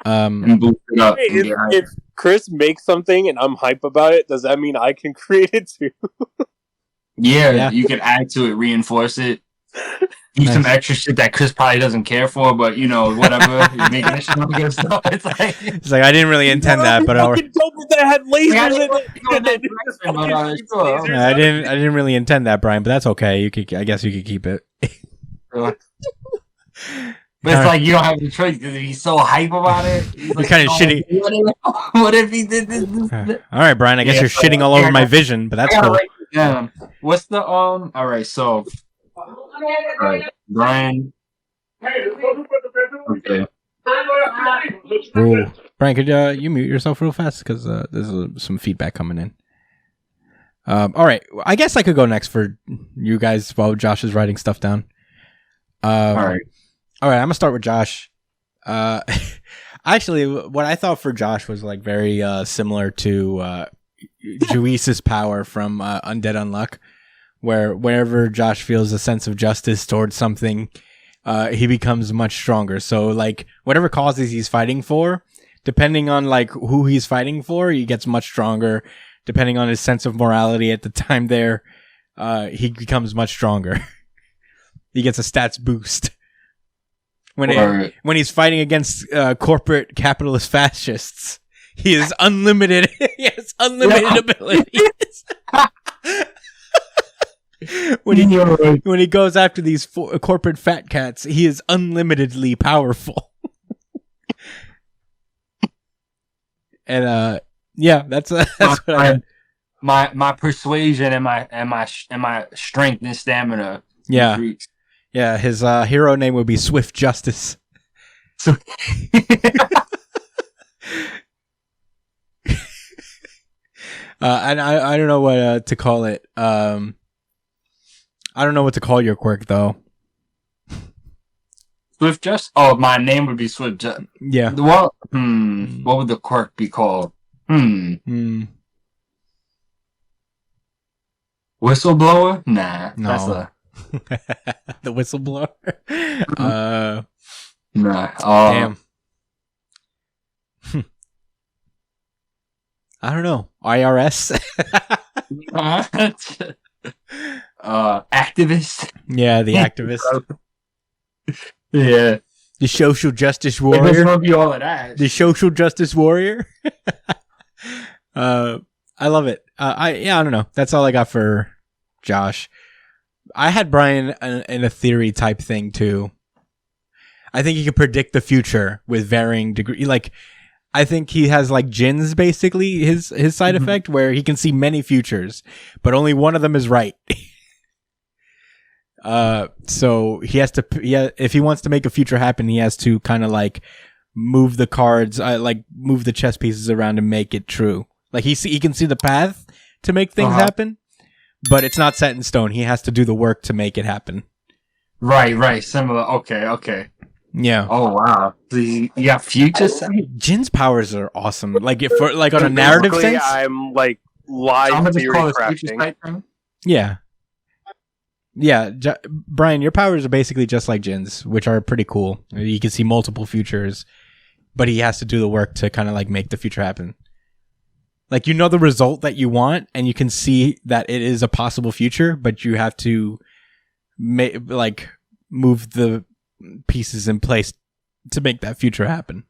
And boost it up. Hey, if Chris makes something and I'm hype about it, does that mean I can create it too? Yeah, you can add to it, reinforce it. Do some extra shit that Chris probably doesn't care for, but you know, whatever. You're making it stronger and stuff. It's like I didn't really intend that, but that had lasers in it. I didn't really intend that, Brian, but that's okay. I guess you could keep it. But it's like you don't have the choice because he's so hype about it. You're like, kind of shitty. What if he did this? All right, Brian. I guess you're shitting all over my vision, but that's cool. Yeah. What's the All right, so. Right, Brian. Okay. Ooh. Brian, could you mute yourself real fast because there's some feedback coming in. All right, I guess I could go next for you guys while Josh is writing stuff down. All right. I'm gonna start with Josh. Actually, what I thought for Josh was like very similar to Juice's power from Undead Unluck, where whenever Josh feels a sense of justice towards something, he becomes much stronger. So like whatever causes he's fighting for, depending on like who he's fighting for, he gets much stronger. Depending on his sense of morality at the time there, he becomes much stronger. He gets a stats boost. When he's fighting against corporate capitalist fascists, he is unlimited. He has unlimited abilities. When he goes after these corporate fat cats, he is unlimitedly powerful. And that's what my persuasion and my strength and stamina. Yeah. Increase. Yeah, his hero name would be Swift Justice. And I don't know what to call it. I don't know what to call your quirk though. Swift Justice? Oh, my name would be Swift Justice. Yeah. What would the quirk be called? Whistleblower? Nah. No. That's the whistleblower. Nah. Damn. I don't know. IRS. Activist. Yeah, the activist. Yeah. The social justice warrior. It doesn't be all of that. The social justice warrior. I love it. I don't know. That's all I got for Josh. I had Brian in a theory type thing too. I think he could predict the future with varying degree. Like, I think he has like Jin's basically his side effect where he can see many futures, but only one of them is right. So he has to, if he wants to make a future happen, he has to kind of like move the cards, like move the chess pieces around and make it true. Like he can see the path to make things happen, but it's not set in stone. He has to do the work to make it happen. Right. Similar. Okay. Yeah. Oh wow. You got future sight? Jin's powers are awesome. Like if for like on a narrative sense, I'm like live theory crafting. Yeah. Yeah, Brian, your powers are basically just like Jin's, which are pretty cool. You can see multiple futures, but he has to do the work to kind of like make the future happen. Like, you know the result that you want, and you can see that it is a possible future, but you have to move the pieces in place to make that future happen.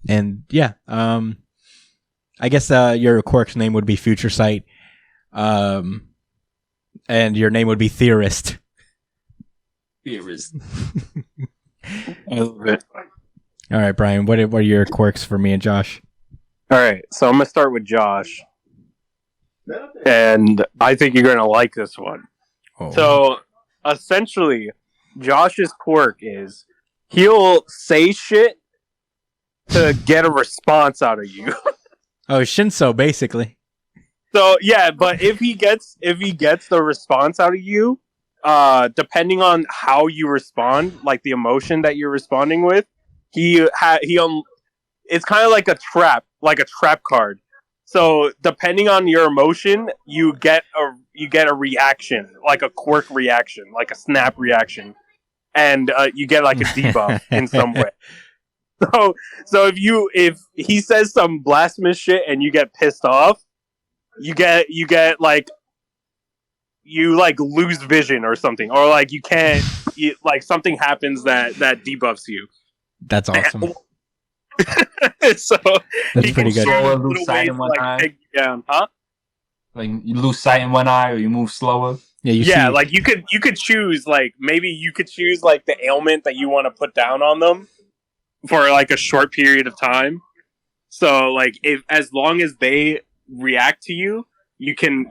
And yeah, I guess your quirk's name would be Future Sight. And your name would be Theorist. Theorist. I love it. All right, Brian, what are your quirks for me and Josh? All right, so I'm going to start with Josh. And I think you're going to like this one. Oh. So, essentially, Josh's quirk is he'll say shit to get a response out of you. Oh, Shinso, basically. So yeah, but if he gets the response out of you, depending on how you respond, like the emotion that you're responding with, it's kind of like a trap card. So depending on your emotion, you get a reaction, like a quirk reaction, like a snap reaction, and you get like a debuff in some way. So if he says some blasphemous shit and you get pissed off, you lose vision or something, or like you can't, something happens that debuffs you. That's awesome. So that's pretty good. Lose sight in one eye. Take you down, huh? Like you lose sight in one eye, or you move slower. Yeah, like you could choose, like maybe you could choose like the ailment that you want to put down on them for like a short period of time. So like as long as they react to you, you can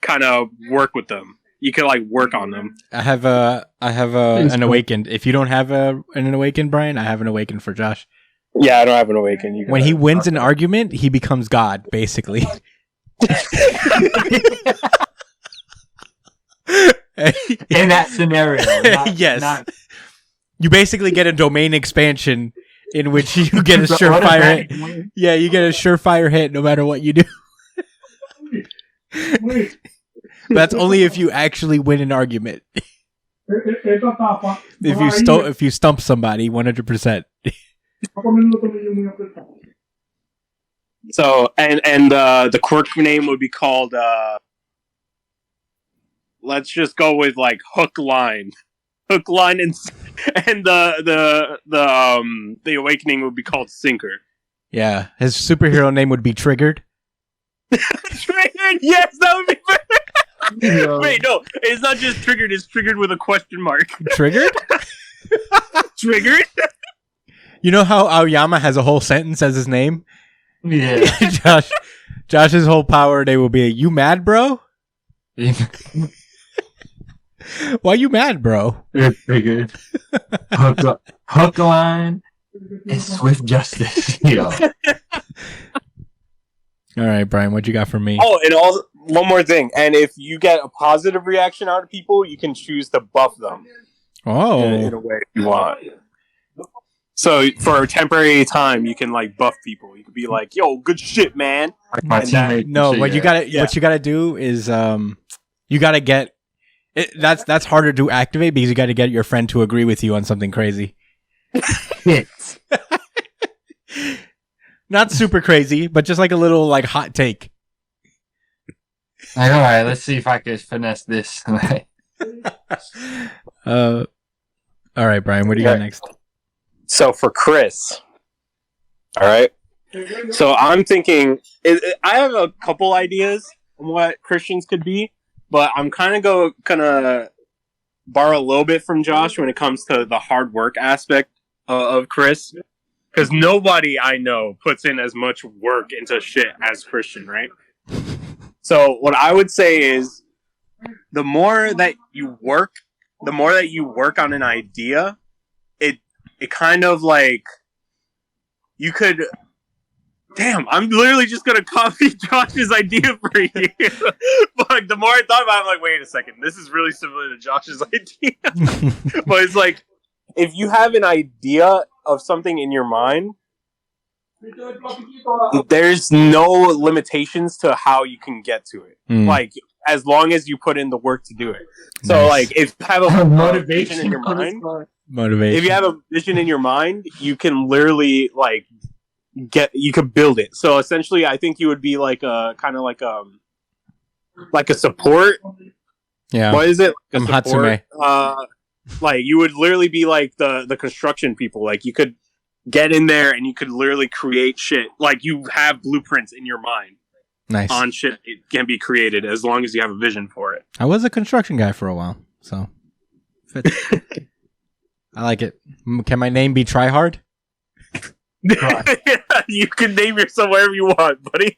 kind of work with them. You can like work on them. I have an awakened. If you don't have an awakened, Brian, I have an awakened for Josh. Yeah, I don't have an awakened. When he wins an argument, he becomes God, basically. In that scenario, yes. You basically get a domain expansion in which you get a surefire hit. Yeah, you get a surefire hit no matter what you do. That's only if you actually win an argument. If you stump somebody, 100%. So and the quirk name would be called let's just go with like hook line and the awakening would be called Sinker. Yeah, his superhero name would be Triggered. Triggered, yes, that would be better. Yeah. Wait, no, it's not just Triggered, it's Triggered with a question mark. Triggered? Triggered? You know how Aoyama has a whole sentence as his name? Yeah. Josh's whole power day will be, you mad, bro? Why you mad, bro? It's triggered. Hook line and swift justice. Yo. All right, Brian, what you got for me? Oh, and one more thing. And if you get a positive reaction out of people, you can choose to buff them. Oh. In a way you want. So for a temporary time, you can like buff people. You could be like, "Yo, good shit, man." What you gotta do is you gotta get it, that's harder to activate because you gotta get your friend to agree with you on something crazy. Not super crazy, but just like a little like hot take. Like, all right, let's see if I can finesse this. All right, Brian, what do you got next? So for Chris, all right. So I'm thinking, I have a couple ideas on what Christians could be, but I'm gonna borrow a little bit from Josh when it comes to the hard work aspect of Chris, because nobody I know puts in as much work into shit as Christian, right? So what I would say is, the more that you work on an idea, it kind of like, you could, damn, I'm literally just going to copy Josh's idea for you. But like, the more I thought about it, I'm like, wait a second, this is really similar to Josh's idea. But it's like, if you have an idea of something in your mind, there's no limitations to how you can get to it. Like, as long as you put in the work to do it. So, Nice. like, if you have a motivation in your mind, Motivation. if you have a vision in your mind, you can literally like you could build it. So essentially, I think you would be like a kind of like a support. Yeah. What is it? I'm Like a support. Hatsume. Like you would literally be like the construction people. Like you could get in there and you could literally create shit. Like you have blueprints in your mind. Nice. On shit it can be created as long as you have a vision for it. I was a construction guy for a while, so I like it. Can my name be Tryhard? You can name yourself whatever you want, buddy.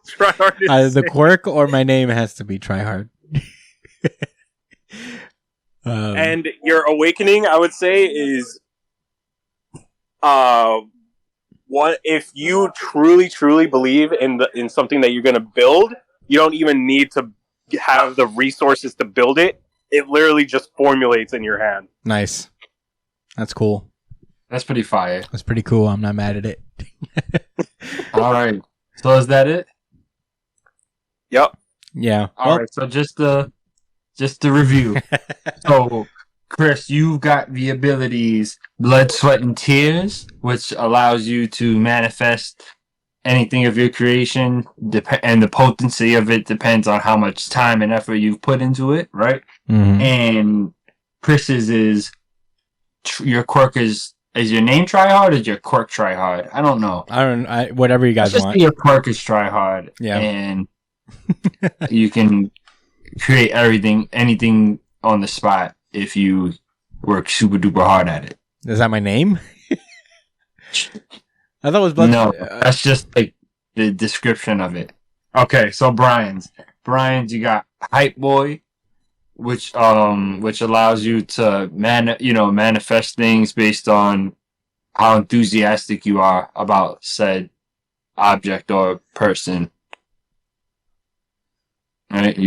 Try hard. The quirk or my name has to be Tryhard. And your awakening, I would say, is what if you truly believe in something that you're going to build, you don't even need to have the resources to build it. It literally just formulates in your hand. Nice. That's cool. That's pretty fire. That's pretty cool. I'm not mad at it. All right. So is that it? Yep. Yeah. All right. So just to review. So, Chris, you've got the abilities Blood, Sweat, and Tears, which allows you to manifest anything of your creation, and the potency of it depends on how much time and effort you've put into it, right? Mm-hmm. And Chris's is your quirk is your name Tryhard or is your quirk Tryhard? I don't know. Whatever you guys want. Your quirk is Tryhard. Yeah. And you can create anything on the spot if you work super duper hard at it. Is that my name? I thought it was Blood. No, that's just like the description of it. Okay, so Brian's, you got Hype Boy, which allows you to manifest things based on how enthusiastic you are about said object or person. Right?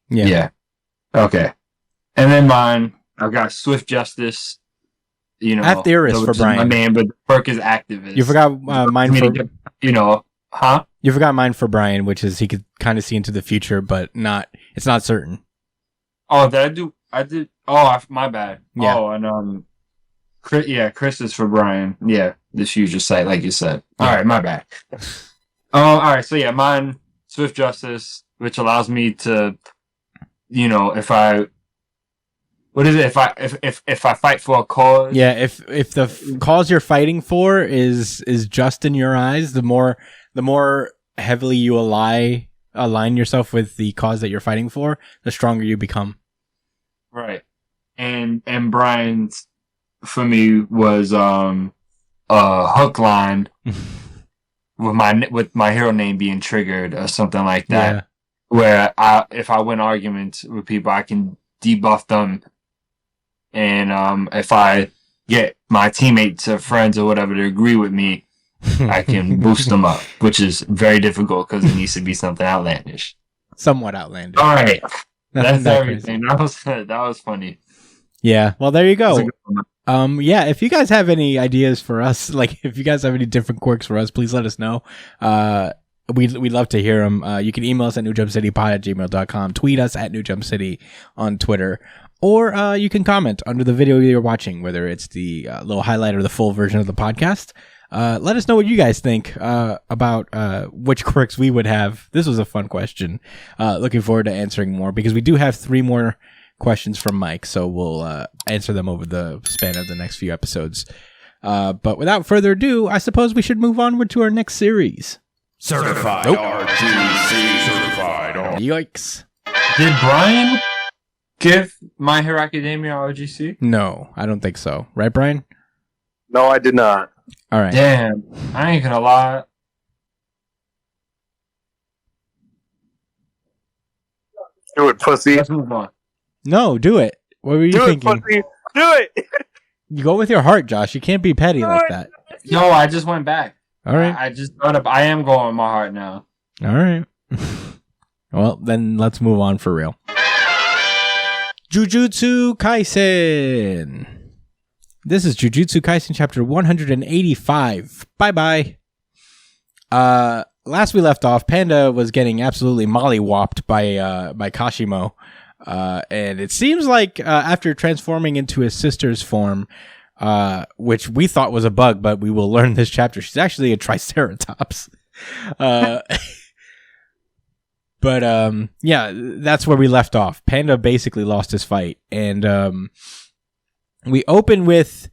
Yeah. Okay. And then mine, I've got Swift Justice. I have theorists for Brian. My name, but the perk is activist. You forgot mine for huh? You forgot mine for Brian, which is he could kind of see into the future, but it's not certain. Oh, did I do? I did. Oh, my bad. Yeah. Oh, and Chris is for Brian. Yeah, this future site, like you said. Yeah. All right, my bad. All right. So yeah, mine Swift Justice, which allows me to, if I. What is it? If I fight for a cause? Yeah, if the cause you're fighting for is just in your eyes, the more heavily you align yourself with the cause that you're fighting for, the stronger you become. Right. And Brian's for me was a hook line with my hero name being triggered or something like that. Yeah. Where if I win arguments with people, I can debuff them. And if I get my teammates or friends or whatever to agree with me, I can boost them up, which is very difficult because it needs to be something outlandish. Somewhat outlandish. All right, that's that everything. That was funny. Yeah. Well, there you go. That's a good one. Yeah. If you guys have any ideas for us, like if you guys have any different quirks for us, please let us know. We'd love to hear them. You can email us at newjumpcitypod@gmail.com, tweet us at newjumpcity on Twitter. Or you can comment under the video you're watching, whether it's the little highlight or the full version of the podcast. Let us know what you guys think about which quirks we would have. This was a fun question. Looking forward to answering more because we do have 3 more questions from Mike, so we'll answer them over the span of the next few episodes. But without further ado, I suppose we should move onward to our next series. Certified RGC. Certified. Yikes. Did Brian give My Hero Academia RGC? No, I don't think so. Right, Brian? No, I did not. All right. Damn, I ain't gonna lie. Do it, pussy. Let's move on. No, do it. What were you Do it, thinking? pussy. Do it. You go with your heart, Josh. You can't be petty like that. No, I just went back. All right. I just thought up. I am going with my heart now. All right. Well, then let's move on for real. Jujutsu Kaisen. This is Jujutsu Kaisen chapter 185. Bye-bye. last we left off, Panda was getting absolutely mollywopped by Kashimo. And it seems like after transforming into his sister's form, which we thought was a bug, but we will learn this chapter, she's actually a Triceratops. But yeah, that's where we left off. Panda basically lost his fight, and we open with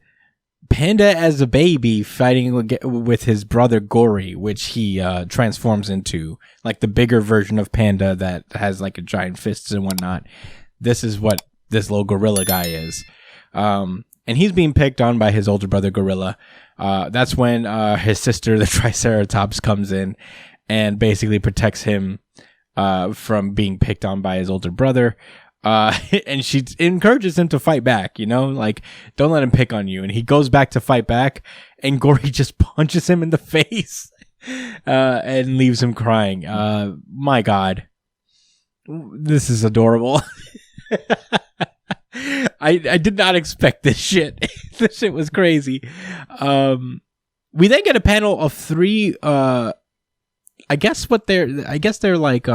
Panda as a baby fighting with his brother Gory, which he transforms into, like the bigger version of Panda that has like a giant fists and whatnot. This is what this little gorilla guy is. And he's being picked on by his older brother Gorilla. That's when his sister, the Triceratops, comes in and basically protects him from being picked on by his older brother. And she encourages him to fight back, like, don't let him pick on you. And he goes back to fight back, and Gory just punches him in the face and leaves him crying. My God, this is adorable. I did not expect this shit. This shit was crazy. We then get a panel of 3, I guess they're like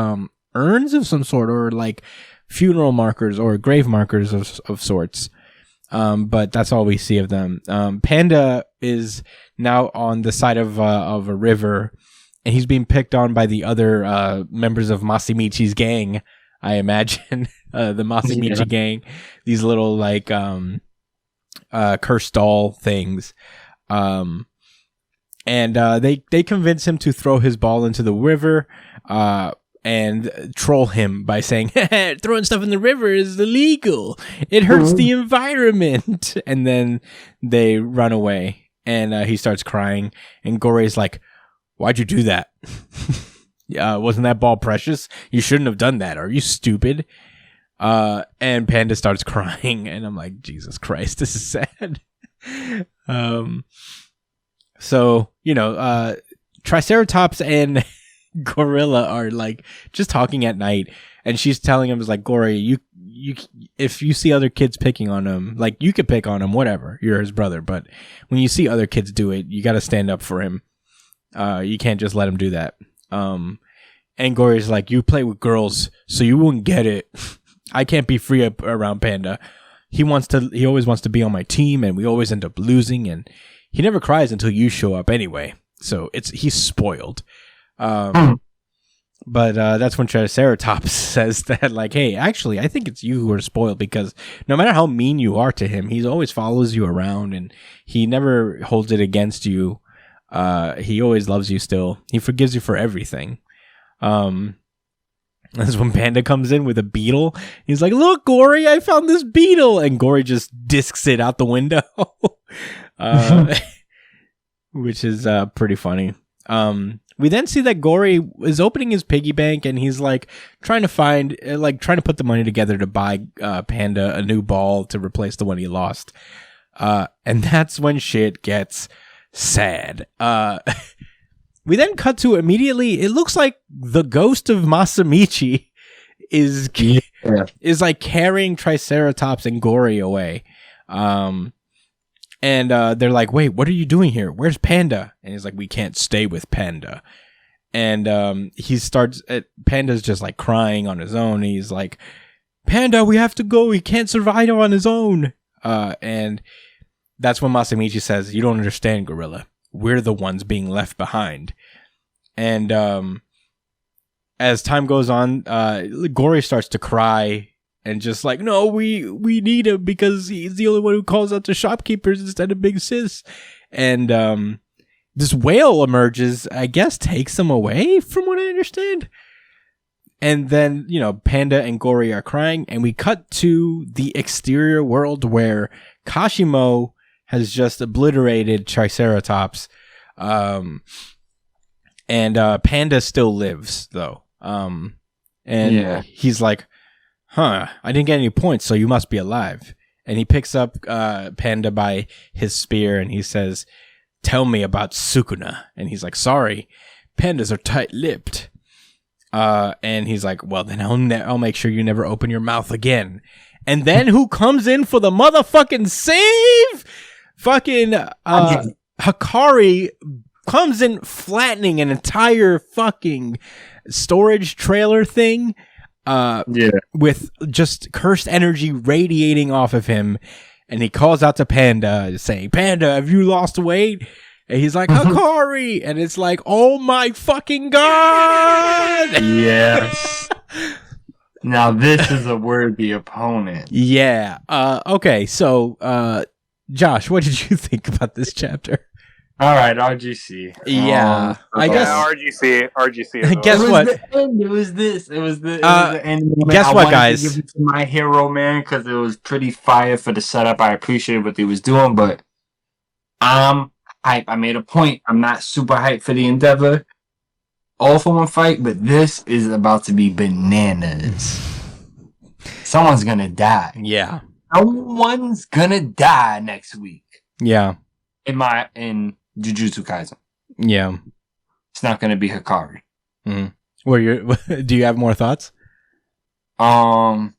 urns of some sort, or like funeral markers or grave markers of sorts. But that's all we see of them. Panda is now on the side of a river, and he's being picked on by the other members of Masamichi's gang, I imagine. The Masamichi gang, these little like cursed doll things. And they convince him to throw his ball into the river, and troll him by saying, throwing stuff in the river is illegal. It hurts the environment. And then they run away, and he starts crying, and Gory's like, why'd you do that? Wasn't that ball precious? You shouldn't have done that. Are you stupid? And Panda starts crying, and I'm like, Jesus Christ, this is sad. So, Triceratops and Gorilla are like just talking at night, and she's telling him, like, Gory, you if you see other kids picking on him, like, you could pick on him, whatever, you're his brother, but when you see other kids do it, you got to stand up for him. You can't just let him do that. And Gory's like, you play with girls, so you wouldn't get it. I can't be free up around Panda. He always wants to be on my team, and we always end up losing, and he never cries until you show up anyway. So he's spoiled. But that's when Triceratops says that, like, hey, actually, I think it's you who are spoiled, because no matter how mean you are to him, he always follows you around, and he never holds it against you. He always loves you still. He forgives you for everything. That's when Panda comes in with a beetle. He's like, look, Gory, I found this beetle. And Gory just discs it out the window. Which is pretty funny. We then see that Gory is opening his piggy bank, and he's like trying to put the money together to buy Panda a new ball to replace the one he lost. And that's when shit gets sad. We then cut to immediately, it looks like the ghost of Masamichi is like carrying Triceratops and Gory away. And they're like, wait, what are you doing here? Where's Panda? And he's like, we can't stay with Panda. And Panda's just like crying on his own. He's like, Panda, we have to go. He can't survive on his own. And that's when Masamichi says, you don't understand, Gorilla. We're the ones being left behind. And as time goes on, Gory starts to cry and just like, no, we need him because he's the only one who calls out to shopkeepers instead of Big Sis. And this whale emerges, I guess, takes him away from what I understand. And then, Panda and Gory are crying, and we cut to the exterior world where Kashimo has just obliterated Triceratops. And Panda still lives, though. He's like, I didn't get any points, so you must be alive. And he picks up Panda by his spear, and he says, tell me about Sukuna. And he's like, sorry, pandas are tight-lipped. And he's like, well, then I'll make sure you never open your mouth again. And then who comes in for the motherfucking save? Fucking Hikari comes in flattening an entire fucking storage trailer thing. With just cursed energy radiating off of him, and he calls out to Panda saying, "Panda, have you lost weight?" And he's like, "Hikari," and it's like, "Oh my fucking god!" Yes. Now this is a worthy opponent. Yeah. Okay. So, Josh, what did you think about this chapter? All right, RGC. Yeah, I guess RGC. Guess what? It was the end. Guess what, guys? To give it to my hero, man, because it was pretty fire for the setup. I appreciated what he was doing, but I'm hype. I made a point. I'm not super hyped for the Endeavor all for one fight, but this is about to be bananas. Someone's gonna die. Yeah. Someone's gonna die next week. Yeah. In Jujutsu Kaisen. Yeah. It's not going to be Hikari. Mm-hmm. Do you have more thoughts? I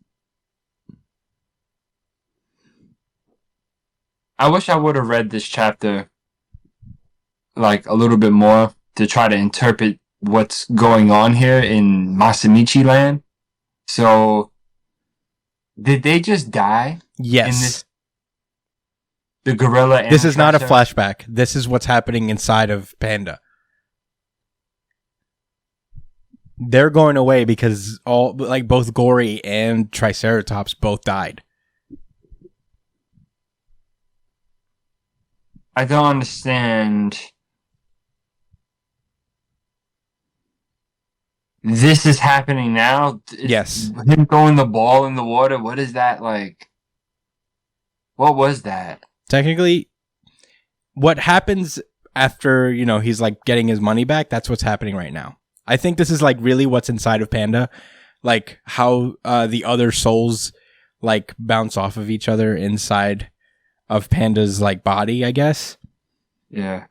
wish I would have read this chapter like a little bit more to try to interpret what's going on here in Masamichi land. So, did they just die? Yes. The gorilla. And this is not a flashback. This is what's happening inside of Panda. They're going away because both Gory and Triceratops both died. I don't understand. This is happening now? Yes. Him throwing the ball in the water, what is that like? What was that? Technically, what happens after, he's like getting his money back, that's what's happening right now. I think this is like really what's inside of Panda. Like how the other souls like bounce off of each other inside of Panda's like body, I guess. Yeah.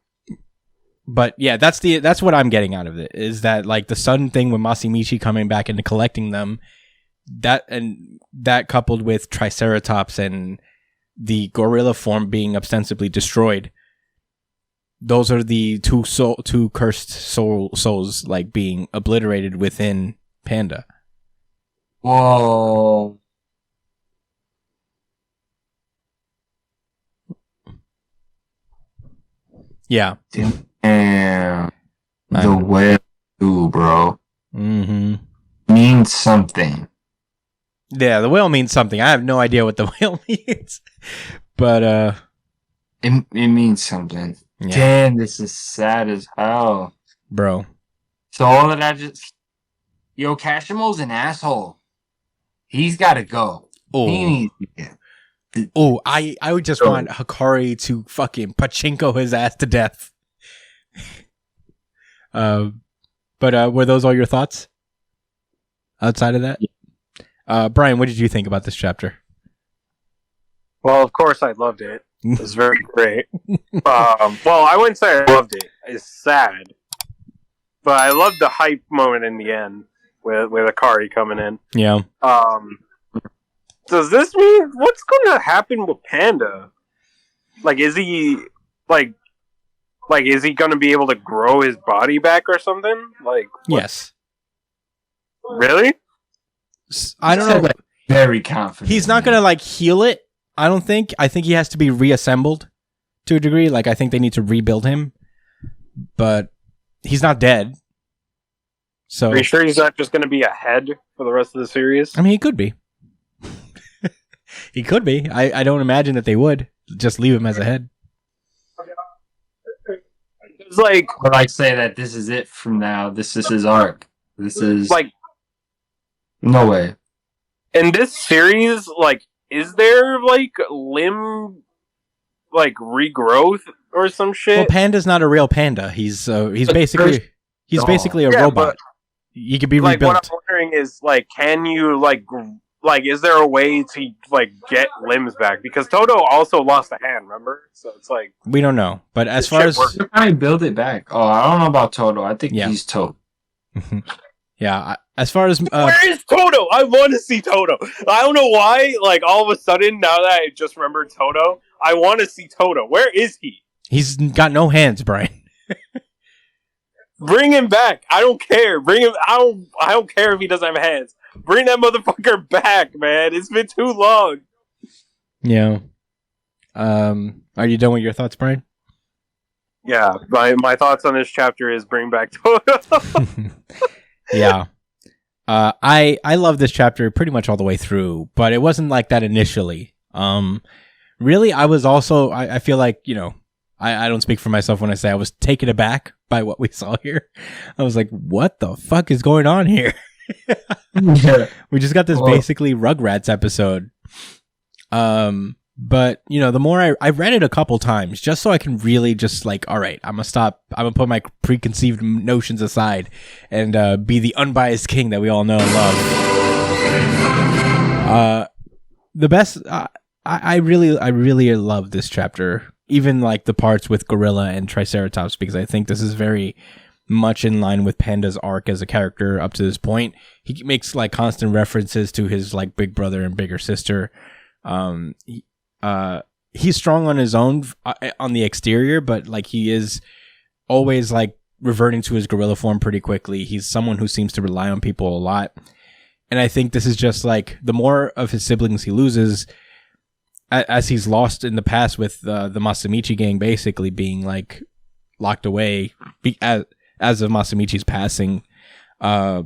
But yeah, that's what I'm getting out of it, is that like the sudden thing with Masamichi coming back and collecting them, that coupled with Triceratops and the gorilla form being ostensibly destroyed. Those are the two cursed souls like being obliterated within Panda. Whoa. Yeah. Damn. The whale too, bro. Mm-hmm. Means something. Yeah, the whale means something. I have no idea what the whale means. But it means something. Yeah. Damn, this is sad as hell. Bro. So all of that just Kashimo's an asshole. He's gotta go. Oh. He needs to get. Oh, I would just want Hikari to fucking pachinko his ass to death. But were those all your thoughts? Outside of that? Brian, what did you think about this chapter? Well, of course I loved it. It was very great. Well, I wouldn't say I loved it. It's sad. But I loved the hype moment in the end with Hikari coming in. Yeah. Does this mean what's going to happen with Panda? Like, is he is he going to be able to grow his body back or something? Like, what? Yes. Really? I don't know. Very confident. He's not going to like heal it. I don't think. I think he has to be reassembled to a degree. Like, I think they need to rebuild him, but he's not dead. So, are you sure he's not just going to be a head for the rest of the series? I mean, he could be. He could be. I don't imagine that they would just leave him as a head. It's like, but I say that this is it from now. This is his arc. This is like, no way. In this series, like, is there like limb like regrowth or some shit? Well, Panda's not a real panda. He's basically a robot. He could be like, rebuilt. what I'm wondering is, like, can you like is there a way to like get limbs back? Because Toto also lost a hand, remember? So it's like, we don't know. But as far as I build it back. Oh, I don't know about Toto. I think he's Toto. Yeah. As far as where is Toto? I want to see Toto. I don't know why. Like, all of a sudden, now that I just remembered Toto, I want to see Toto. Where is he? He's got no hands, Brian. Bring him back. I don't care. Bring him. I don't care if he doesn't have hands. Bring that motherfucker back, man. It's been too long. Yeah. Are you done with your thoughts, Brian? Yeah. My thoughts on this chapter is bring back Todoroki. Yeah. I love this chapter pretty much all the way through, but it wasn't like that initially. Really, I was also, I feel like, you know, I don't speak for myself when I say I was taken aback by what we saw here. I was like, what the fuck is going on here? We just got this basically Rugrats episode. But, you know, the more I read it a couple times just so I can really just like, all right, I'm gonna put my preconceived notions aside and be the unbiased king that we all know and love. The best, I really love this chapter, even like the parts with Gorilla and Triceratops, because I think this is very much in line with Panda's arc as a character up to this point. He makes like constant references to his like big brother and bigger sister. He's strong on his own on the exterior, but like he is always like reverting to his gorilla form pretty quickly. He's someone who seems to rely on people a lot. And I think this is just like the more of his siblings he loses, as he's lost in the past with the Masamichi gang basically being like locked away as of Masamichi's passing, the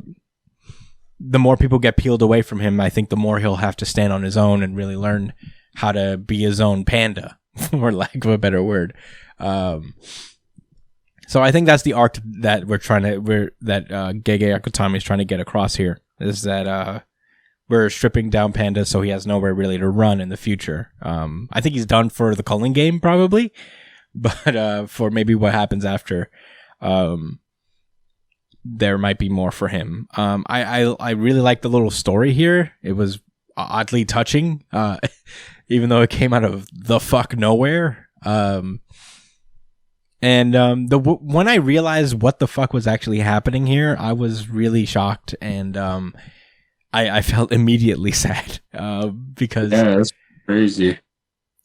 more people get peeled away from him, I think the more he'll have to stand on his own and really learn how to be his own panda, for lack of a better word. So I think that's the arc that Gege Akutami is trying to get across here, is that we're stripping down Panda so he has nowhere really to run in the future. I think he's done for the culling game probably, but for maybe what happens after, there might be more for him. I really like the little story here. It was oddly touching, even though it came out of the fuck nowhere. When I realized what the fuck was actually happening here, I was really shocked, and I felt immediately sad, because that's crazy.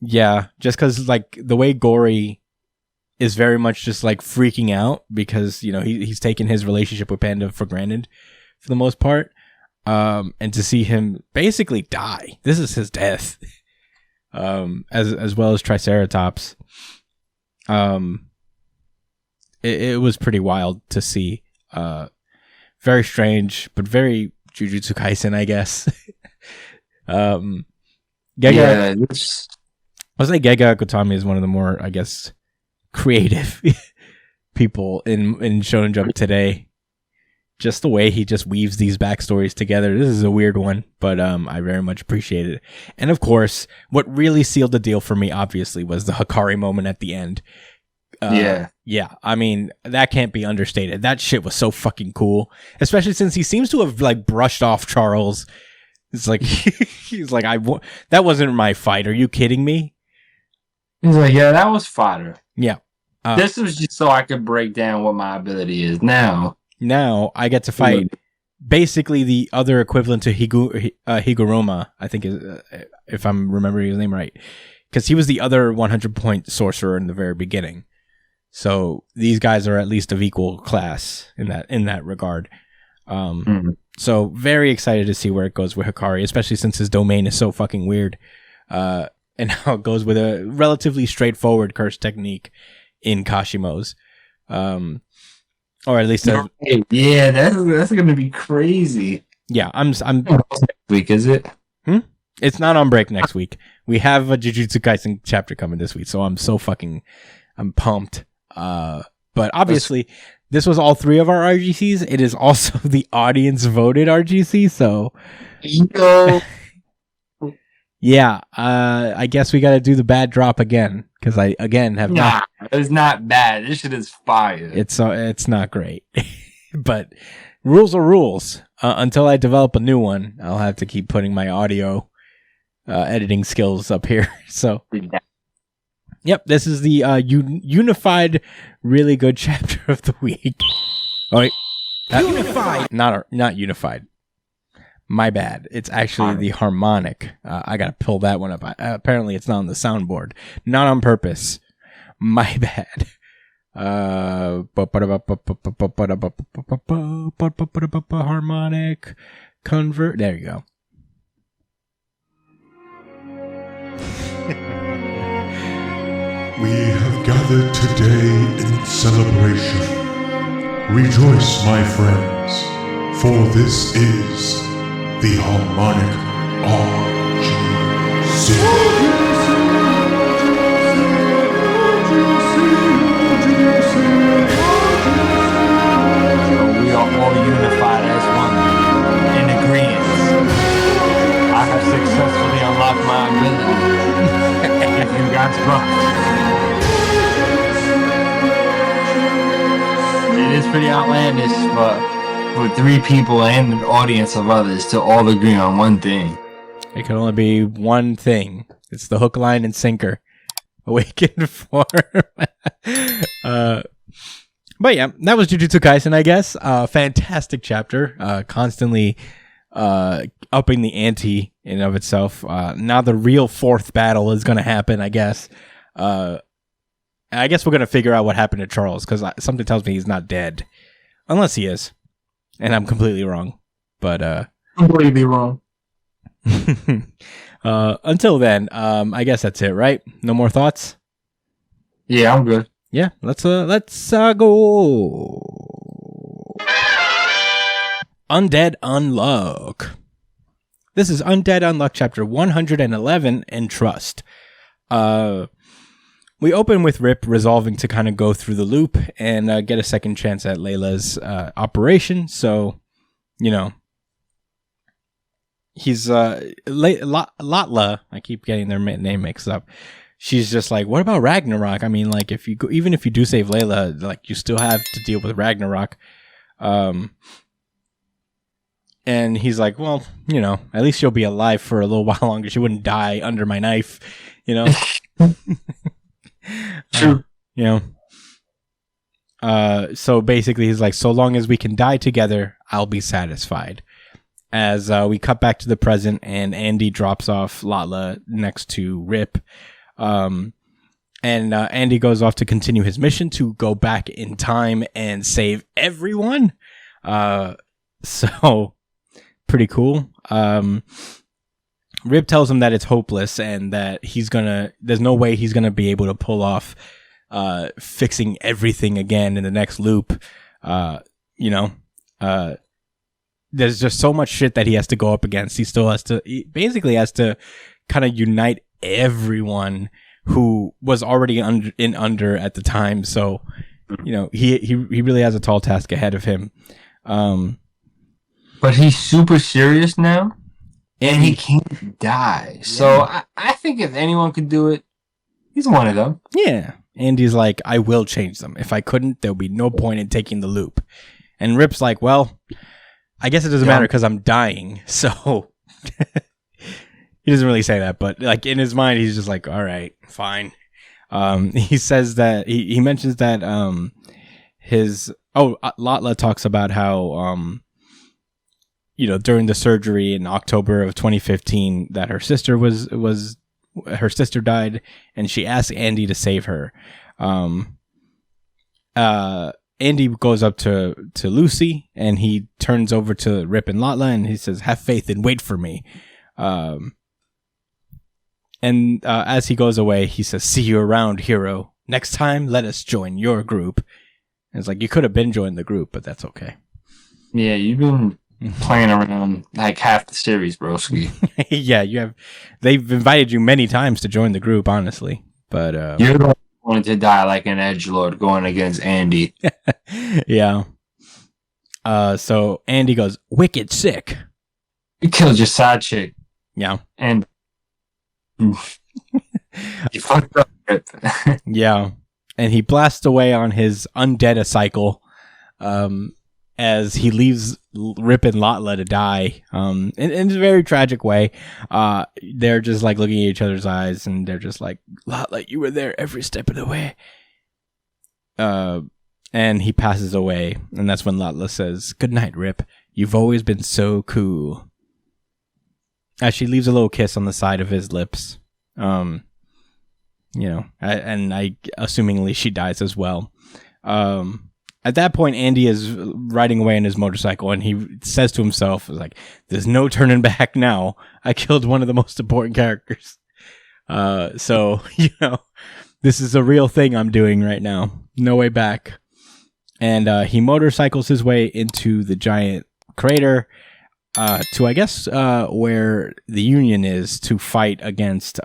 Yeah, just because like the way Gory is very much just like freaking out because, you know, he's taken his relationship with Panda for granted for the most part. And to see him basically die, this is his death, as well as Triceratops. It was pretty wild to see. Very strange, but very Jujutsu Kaisen, I guess. I was like Gege Akutami is one of the more, I guess, creative people in Shonen Jump today. Just the way he just weaves these backstories together. This is a weird one, but I very much appreciate it. And of course, what really sealed the deal for me, obviously, was the Hikari moment at the end. Yeah. I mean, that can't be understated. That shit was so fucking cool, especially since he seems to have like brushed off Charles. It's like he's like, that wasn't my fight. Are you kidding me? He's like, yeah, that was fodder. Yeah. This was just so I could break down what my ability is now. Now I get to fight basically the other equivalent to Higuruma, I think, if I'm remembering his name right, because he was the other 100-point sorcerer in the very beginning. So these guys are at least of equal class in that regard. So very excited to see where it goes with Hikari, especially since his domain is so fucking weird. And how it goes with a relatively straightforward curse technique in Kashimo's. Or at least that's going to be crazy. Yeah, I'm next week, is it? It's not on break next week. We have a Jujutsu Kaisen chapter coming this week, so I'm pumped. But obviously, this was all 3 of our RGCs. It is also the audience voted RGC, so yeah. I guess we got to do the bad drop again because I again have not. It's not bad. This shit is fire. It's not great, but rules are rules. Until I develop a new one, I'll have to keep putting my audio editing skills up here. So. Yep, this is the unified, really good chapter of the week. Oh, wait. Unified! Not unified. My bad. It's actually the harmonic. I gotta pull that one up. Apparently it's not on the soundboard. Not on purpose. My bad. Harmonic convert. There you go. We have gathered today in celebration. Rejoice, my friends, for this is the Harmonic RGC. We are all unified as one, in agreement. I have successfully unlocked my ability. If you guys rock. It is pretty outlandish, but with 3 people and an audience of others to all agree on one thing. It can only be one thing. It's the hook, line, and sinker. Awakened form. But yeah, that was Jujutsu Kaisen, I guess. Fantastic chapter. Constantly upping the ante in and of itself. Now the real 4th battle is going to happen, I guess. I guess we're going to figure out what happened to Charles, because something tells me he's not dead. Unless he is. And I'm completely wrong. But completely wrong. Until then, I guess that's it, right? No more thoughts? Yeah, I'm good. Yeah, let's go. Undead Unluck. This is Undead Unluck chapter 111 in Trust. We open with Rip resolving to kind of go through the loop and get a second chance at Layla's operation. So, you know, he's Latla. I keep getting their name mixed up. She's just like, what about Ragnarok? I mean, like, if you go, even if you do save Layla, like, you still have to deal with Ragnarok. And he's like, well, you know, at least she'll be alive for a little while longer. She wouldn't die under my knife, you know. True. You know. So basically, he's like, so long as we can die together, I'll be satisfied. As we cut back to the present, and Andy drops off Latla next to Rip. And Andy goes off to continue his mission to go back in time and save everyone. So pretty cool. Rip tells him that it's hopeless and that there's no way he's gonna be able to pull off fixing everything again in the next loop. You know, there's just so much shit that he has to go up against. He basically has to kind of unite everyone who was already under at the time. So, you know, he really has a tall task ahead of him. But he's super serious now, and he can't die. So I think if anyone could do it, he's one of them. Yeah. Andy's like, I will change them. If I couldn't, there would be no point in taking the loop. And Rip's like, well, I guess it doesn't matter because I'm dying. So he doesn't really say that, but like in his mind, he's just like, all right, fine. He says that he mentions that Latla talks about how you know, during the surgery in October of 2015 that her sister her sister died, and she asked Andy to save her. Andy goes up to Lucy, and he turns over to Rip and Latla, and he says, have faith and wait for me. And as he goes away, he says, see you around, hero. Next time, let us join your group. And it's like, you could have been joined the group, but that's okay. Yeah, you've been playing around like half the series, broski. Yeah, they've invited you many times to join the group, honestly. But you're the one who wanted to die like an edgelord going against Andy. Yeah. So Andy goes, wicked sick. You killed your side chick. Yeah. And you fucked up. Yeah. And he blasts away on his undead cycle. As he leaves Rip and Latla to die, in a very tragic way. They're just like looking at each other's eyes, and they're just like, Latla, you were there every step of the way. And he passes away, and that's when Latla says, good night, Rip. You've always been so cool. As she leaves a little kiss on the side of his lips. You know, I assumingly she dies as well. At that point, Andy is riding away on his motorcycle, and he says to himself, like, there's no turning back now. I killed one of the most important characters. So, you know, this is a real thing I'm doing right now. No way back. And he motorcycles his way into the giant crater to, I guess, where the Union is to fight against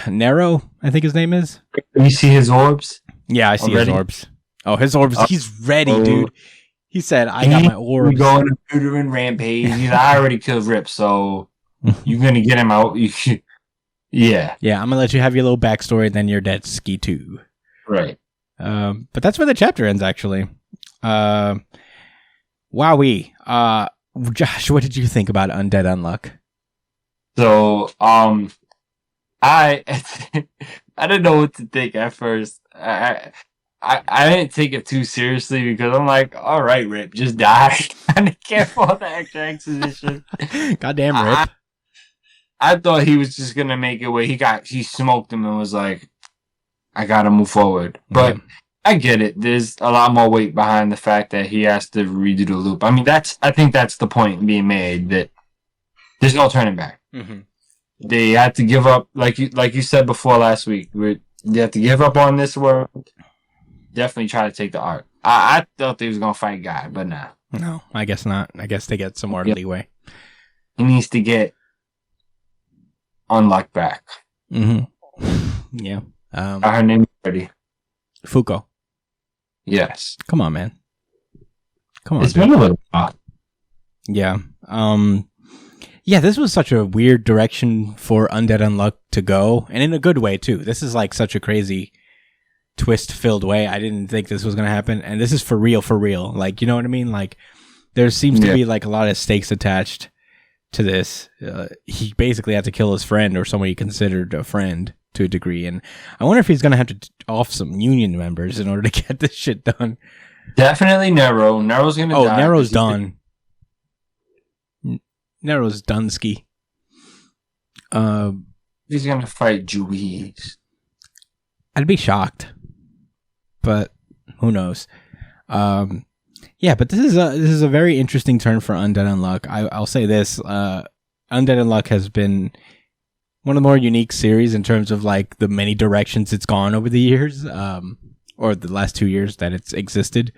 Nero, I think his name is. You see his orbs? Yeah, I see his orbs. Oh, his orbs. He's ready, dude. He said, I got my orbs. We're going to Tutorin rampage. I already killed Rip, so you're going to get him out. Yeah. Yeah, I'm going to let you have your little backstory, then you're dead ski too. Right. But that's where the chapter ends, actually. Wowee. Josh, what did you think about Undead Unluck? So, I didn't know what to think at first. I didn't take it too seriously because I'm like, all right, Rip, just die. I can't fall the extra exposition. Goddamn Rip. I thought he was just gonna make it where he smoked him and was like, I gotta move forward. But I get it. There's a lot more weight behind the fact that he has to redo the loop. I mean, I think that's the point being made, that there's no turning back. Mm-hmm. They had to give up, like you said before last week. They have to give up on this world. Definitely try to take the arc. I thought they was gonna fight Guy, but nah. No, I guess not. I guess they get some more leeway. He needs to get Unluck back. Mm-hmm. Yeah. Her name is ready. Fuko. Yes. Come on, man. Come on. It's been a little while. Yeah. Yeah, this was such a weird direction for Undead Unluck to go, and in a good way too. This is like such a crazy twist-filled way. I didn't think this was going to happen, and this is for real. Like, you know what I mean? Like, there seems to be like a lot of stakes attached to this. He basically had to kill his friend, or someone he considered a friend to a degree, and I wonder if he's going to have to off some Union members in order to get this shit done. Definitely Nero. Nero's going to die. Oh, Nero's done. Nero's Dunsky. He's going to fight Juiz. I'd be shocked, but who knows? Yeah, but this is a very interesting turn for Undead Unluck. I'll say this: Undead Unluck has been one of the more unique series in terms of like the many directions it's gone over the years, or the last 2 years that it's existed.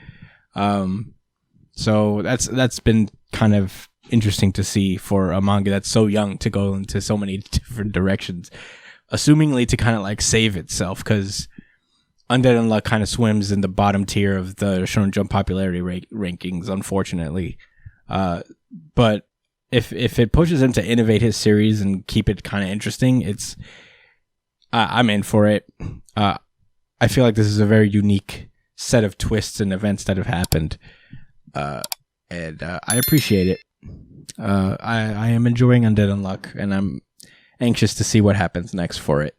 So that's been kind of interesting to see for a manga that's so young to go into so many different directions, assumingly to kind of like save itself, because Undead Unluck kind of swims in the bottom tier of the Shonen Jump popularity rankings, unfortunately. But if it pushes him to innovate his series and keep it kind of interesting, I'm in for it. I feel like this is a very unique set of twists and events that have happened, and I appreciate it. I am enjoying Undead Unluck, and I'm anxious to see what happens next for it.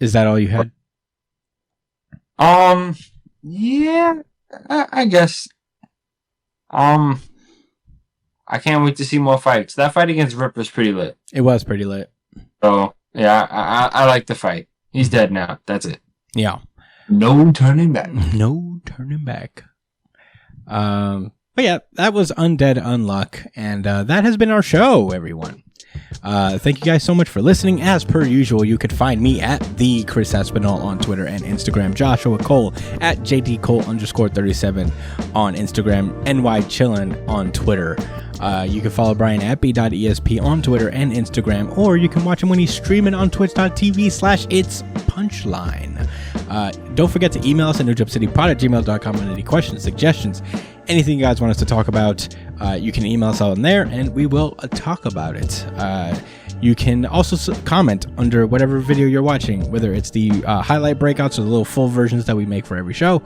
Is that all you had? Yeah, I guess. I can't wait to see more fights. That fight against Rip was pretty lit. It was pretty lit. So, yeah, I like the fight. He's dead now. That's it. Yeah. No turning back. No turning back. But yeah, that was Undead Unluck, and that has been our show, everyone. Thank you guys so much for listening. As per usual, you could find me at the Chris Aspinall on Twitter and Instagram, Joshua Cole at JDCole_37 on Instagram, NYChillin on Twitter. You can follow Brian at b.esp on Twitter and Instagram, or you can watch him when he's streaming on twitch.tv/itspunchline. Don't forget to email us at newjumpcitypod@gmail.com with any questions, suggestions, anything you guys want us to talk about. You can email us on there and we will talk about it. You can also comment under whatever video you're watching, whether it's the highlight breakouts or the little full versions that we make for every show.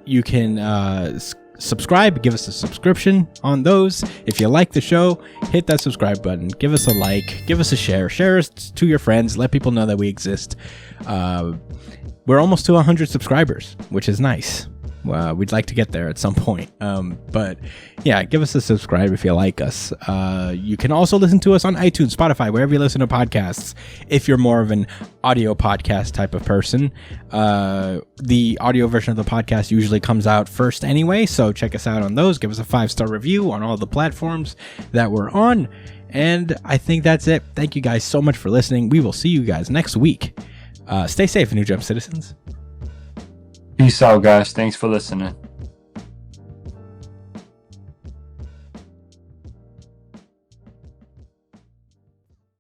You can subscribe, give us a subscription on those. If you like the show, hit that subscribe button, give us a like, give us a share us to your friends, let people know that we exist. We're almost to 100 subscribers, which is nice. We'd like to get there at some point. But yeah, give us a subscribe if you like us. You can also listen to us on iTunes, Spotify, wherever you listen to podcasts. If you're more of an audio podcast type of person, the audio version of the podcast usually comes out first anyway. So check us out on those. Give us a 5-star review on all the platforms that we're on. And I think that's it. Thank you guys so much for listening. We will see you guys next week. Stay safe, New Jump citizens. Peace out, guys. Thanks for listening.